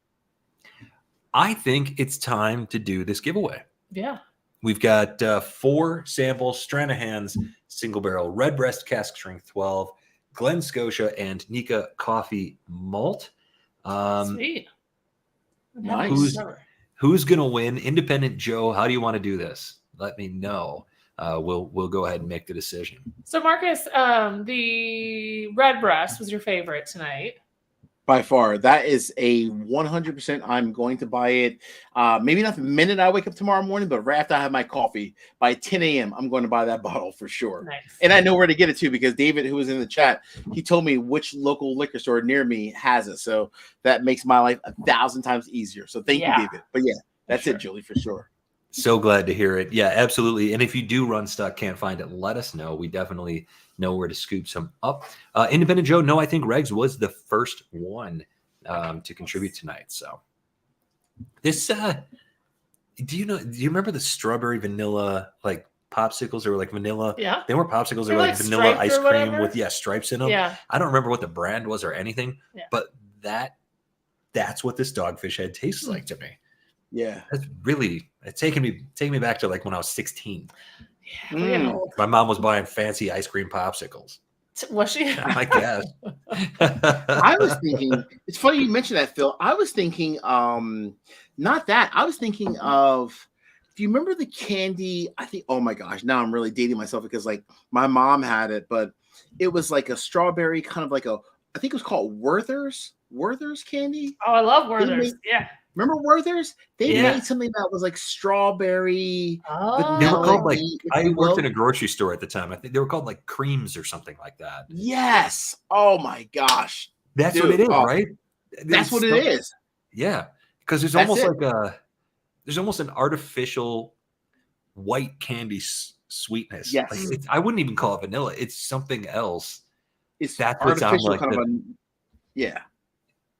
I think it's time to do this giveaway. Yeah. We've got 4 samples: Stranahan's Single Barrel Redbreast Cask Strength 12, Glen Scotia and Nika Coffee Malt. Sweet. Nice. Who's going to win? Independent Joe, how do you want to do this? Let me know. We'll go ahead and make the decision. So, Marcus, the Redbreast was your favorite tonight. By far. That is a 100%. I'm going to buy it. Maybe not the minute I wake up tomorrow morning, but right after I have my coffee by 10 a.m., I'm going to buy that bottle for sure. Nice. And I know where to get it to because David, who was in the chat, he told me which local liquor store near me has it. So that makes my life 1,000 times easier. So thank you, David. But yeah, that's it, Julie, for sure. So glad to hear it. Yeah, absolutely. And if you do run stuck, can't find it, let us know. We definitely know where to scoop some up. Independent Joe, no, I think Regs was the first one to contribute tonight. So this, do you remember the strawberry vanilla like popsicles? They were like vanilla. Yeah. They weren't popsicles. They were like vanilla ice cream with stripes in them. Yeah. I don't remember what the brand was or anything, but that's what this Dogfish Head tastes like to me. Yeah. It's taking me back to like when I was 16. Yeah. My mom was buying fancy ice cream popsicles. Was she? I guess. I was thinking, it's funny you mentioned that, Phil. I was thinking, not that. I was thinking of, do you remember the candy? I think, oh my gosh, now I'm really dating myself because like my mom had it, but it was like a strawberry kind of like I think it was called Werther's candy. Oh, I love Werther's. Yeah. Remember Werther's? They made something that was like strawberry. They were called like, I worked in a grocery store at the time. I think they were called like creams or something like that. Yes. Oh my gosh. That's what it is, right? That's what it is. Yeah. Because there's almost there's almost an artificial white candy sweetness. Yes. Like I wouldn't even call it vanilla. It's something else. That's what sounds like. Yeah.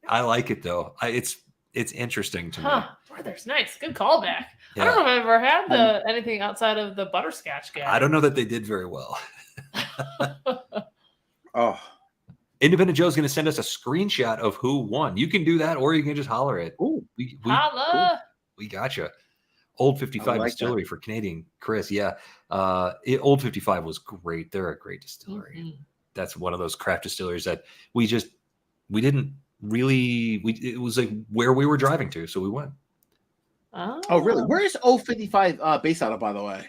I like it though. It's interesting to me. Werther's nice. Good callback. Yeah. I don't know if I've ever had anything outside of the butterscotch guy. I don't know that they did very well. Oh. Independent Joe's going to send us a screenshot of who won. You can do that, or you can just holler it. Ooh. Holla. We gotcha. Old 55 Distillery for Canadian Chris. Yeah. Old 55 was great. They're a great distillery. Mm-hmm. That's one of those craft distilleries that we didn't really, it was like where we were driving to, so we went. Oh really? Where is 055 based out of, by the way?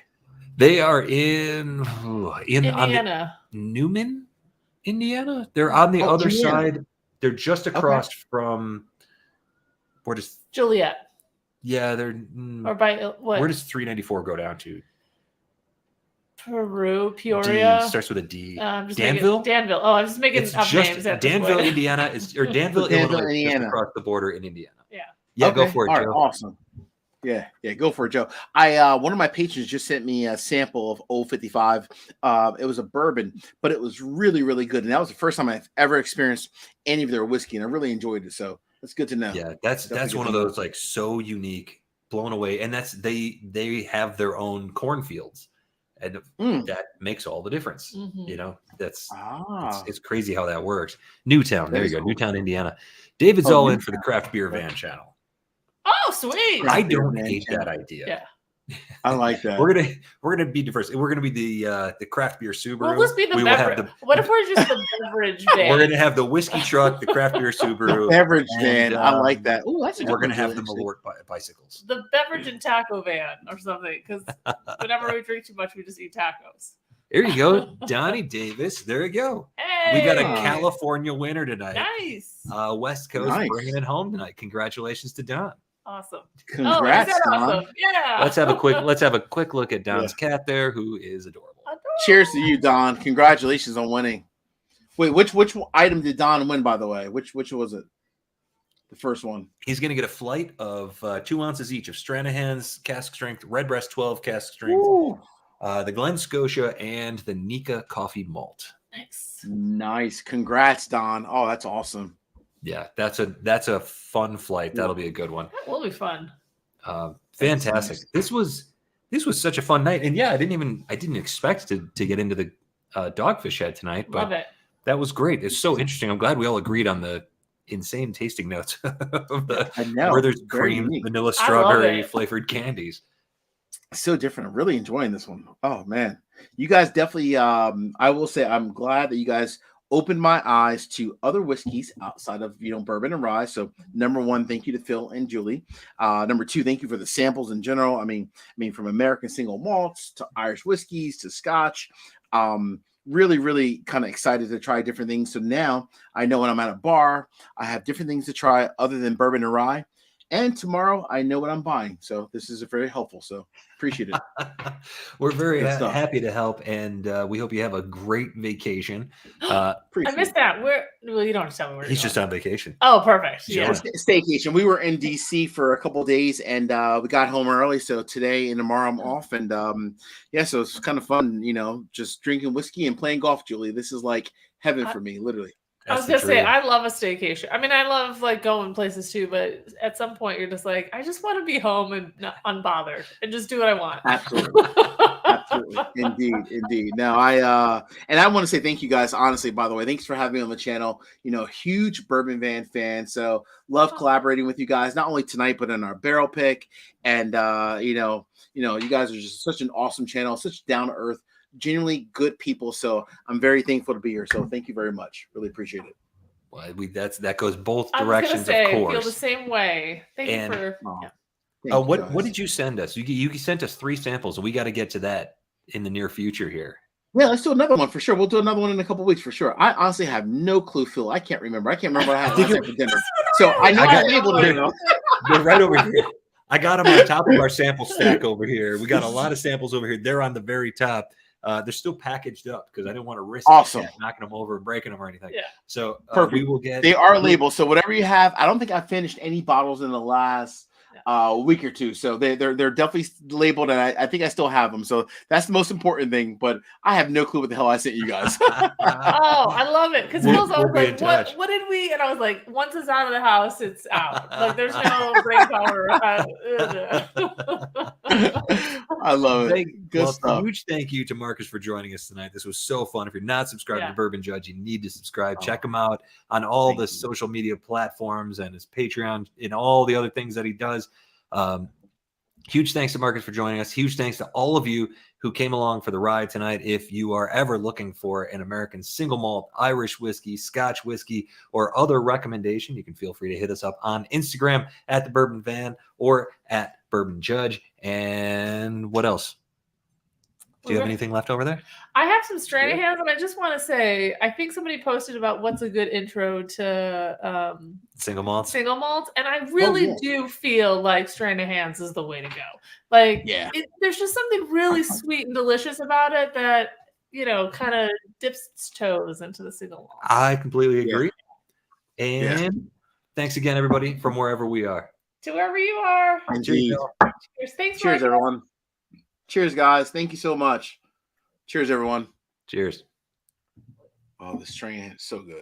They are in Indiana. Newman, Indiana. They're on the other side. They're just across from where does Joliet? Yeah, they're or by what? Where does 394 go down to? Peoria. D, starts with a D. Danville? Danville. Oh, I'm just making up names. Danville, Indiana Danville, Illinois, just across the border in Indiana. Yeah. Go for it, Joe. Right, awesome. Yeah, go for it, Joe. One of my patrons just sent me a sample of Old 55. It was a bourbon, but it was really, really good. And that was the first time I've ever experienced any of their whiskey, and I really enjoyed it. So that's good to know. Yeah, that's one of those like so unique, blown away. And that's they have their own cornfields. And that makes all the difference. Mm-hmm. It's crazy how that works. Newtown, there you go. Cool. Newtown, Indiana. David's all in for the craft beer van channel. Oh, sweet! I don't hate that idea. Yeah, I like that. We're gonna be diverse. We're gonna be the craft beer Subaru. We'll just be the We will have beverage. What if we're just the beverage van? We're gonna have the whiskey truck, the craft beer Subaru, Beverage and, van. I like that. Oh, that's a good we're gonna one, have the Julie. Malort bicycles. The beverage and taco van or something, because whenever we drink too much, we just eat tacos. There you go, Donnie Davis. There you go. Hey, We got a California winner tonight. nice. West Coast Nice. bringing it home tonight. Congratulations to Don. Awesome. Congrats, is that Don. awesome? Yeah. Let's have a quick look at Don's cat there, who is adorable. Cheers to you, Don. Congratulations on winning. Wait, which item did Don win, by the way? Which was it? The first one. He's going to get a flight of 2 ounces each of Stranahan's cask strength, Redbreast 12 cask strength, the Glen Scotia, and the Nika coffee malt. Nice. Congrats, Don. Oh, that's awesome. Yeah, that's a fun flight. That'll be a good one. That will be fun. Fantastic. Nice. This was such a fun night, and yeah, I didn't expect to get into the Dogfish Head tonight, but Love it. that was great. It's so interesting. I'm glad we all agreed on the insane tasting notes of the I know. where there's Very cream, unique. vanilla, I love strawberry it. flavored candies. So different. I'm really enjoying this one. Oh man, you guys definitely. I will say I'm glad that you guys opened my eyes to other whiskeys outside of bourbon and rye. So number one, thank you to Phil and Julie. Number two, thank you for the samples in general. I mean from American single malts to Irish whiskeys to Scotch. Really, really kind of excited to try different things. So now I know when I'm at a bar, I have different things to try other than bourbon and rye. And tomorrow I know what I'm buying. So this is very helpful. So appreciate it. We're very Good stuff. happy to help, and we hope you have a great vacation. I missed that. Well, you don't have to tell me where He's you're just going. on vacation. Oh, perfect. Yeah. Yeah. Staycation. We were in DC for a couple of days, and we got home early. So today and tomorrow I'm off, and so it's kind of fun. Just drinking whiskey and playing golf. Julie, this is like heaven for me, literally. I was gonna say I love a staycation. I mean, I love like going places too, but at some point you're just like, I just want to be home and not unbothered and just do what I want. Absolutely. Absolutely. Indeed. Now I want to say thank you guys, honestly, by the way. Thanks for having me on the channel. Huge Bourbon Van fan. So love collaborating with you guys, not only tonight, but in our barrel pick. And you guys are just such an awesome channel, such down to earth, genuinely good people. So I'm very thankful to be here. So thank you very much. Really appreciate it. Well, that goes both I was directions, gonna say, of I course. feel the same way. Thank you for. Yeah. What did you send us? You sent us 3 samples, and we got to get to that in the near future here. Yeah, let's do another one for sure. We'll do another one in a couple of weeks for sure. I honestly have no clue, Phil. I can't remember. I can't remember what I had last night for dinner. So I know I labeled it. They're right over here. I got them on top of our sample stack over here. We got a lot of samples over here. They're on the very top. They're still packaged up because I didn't want to risk knocking them over and breaking them or anything. Yeah. So we will get. They are labeled. So whatever you have, I don't think I finished any bottles in the last week or two. So they're definitely labeled, and I think I still have them. So that's the most important thing. But I have no clue what the hell I sent you guys. Oh, I love it because Phil's always be in like, touch. "What did we?" And I was like, "Once it's out of the house, it's out. Like there's no brain power." I love it. Good stuff. Huge thank you to Marcus for joining us tonight. This was so fun. If you're not subscribed to Bourbon Judge, you need to subscribe. Check him out on all the social media platforms and his Patreon and all the other things that he does. Huge thanks to Marcus for joining us. Huge thanks to all of you who came along for the ride tonight. If you are ever looking for an American single malt, Irish whiskey, Scotch whiskey, or other recommendation, you can feel free to hit us up on Instagram at the Bourbon Van or at Bourbon Judge. And what else? Do you have anything left over there? I have some Stranahan's, and I just want to say, I think somebody posted about what's a good intro to single malts. Single malts, and I really do feel like Stranahan's is the way to go. Like, there's just something really sweet and delicious about it that kind of dips its toes into the single malt. I completely agree. And thanks again, everybody, from wherever we are. To wherever you are. Indeed. Cheers. Thanks. Cheers, everyone. Cheers, guys. Thank you so much. Cheers, everyone. Cheers. Oh, this train is so good.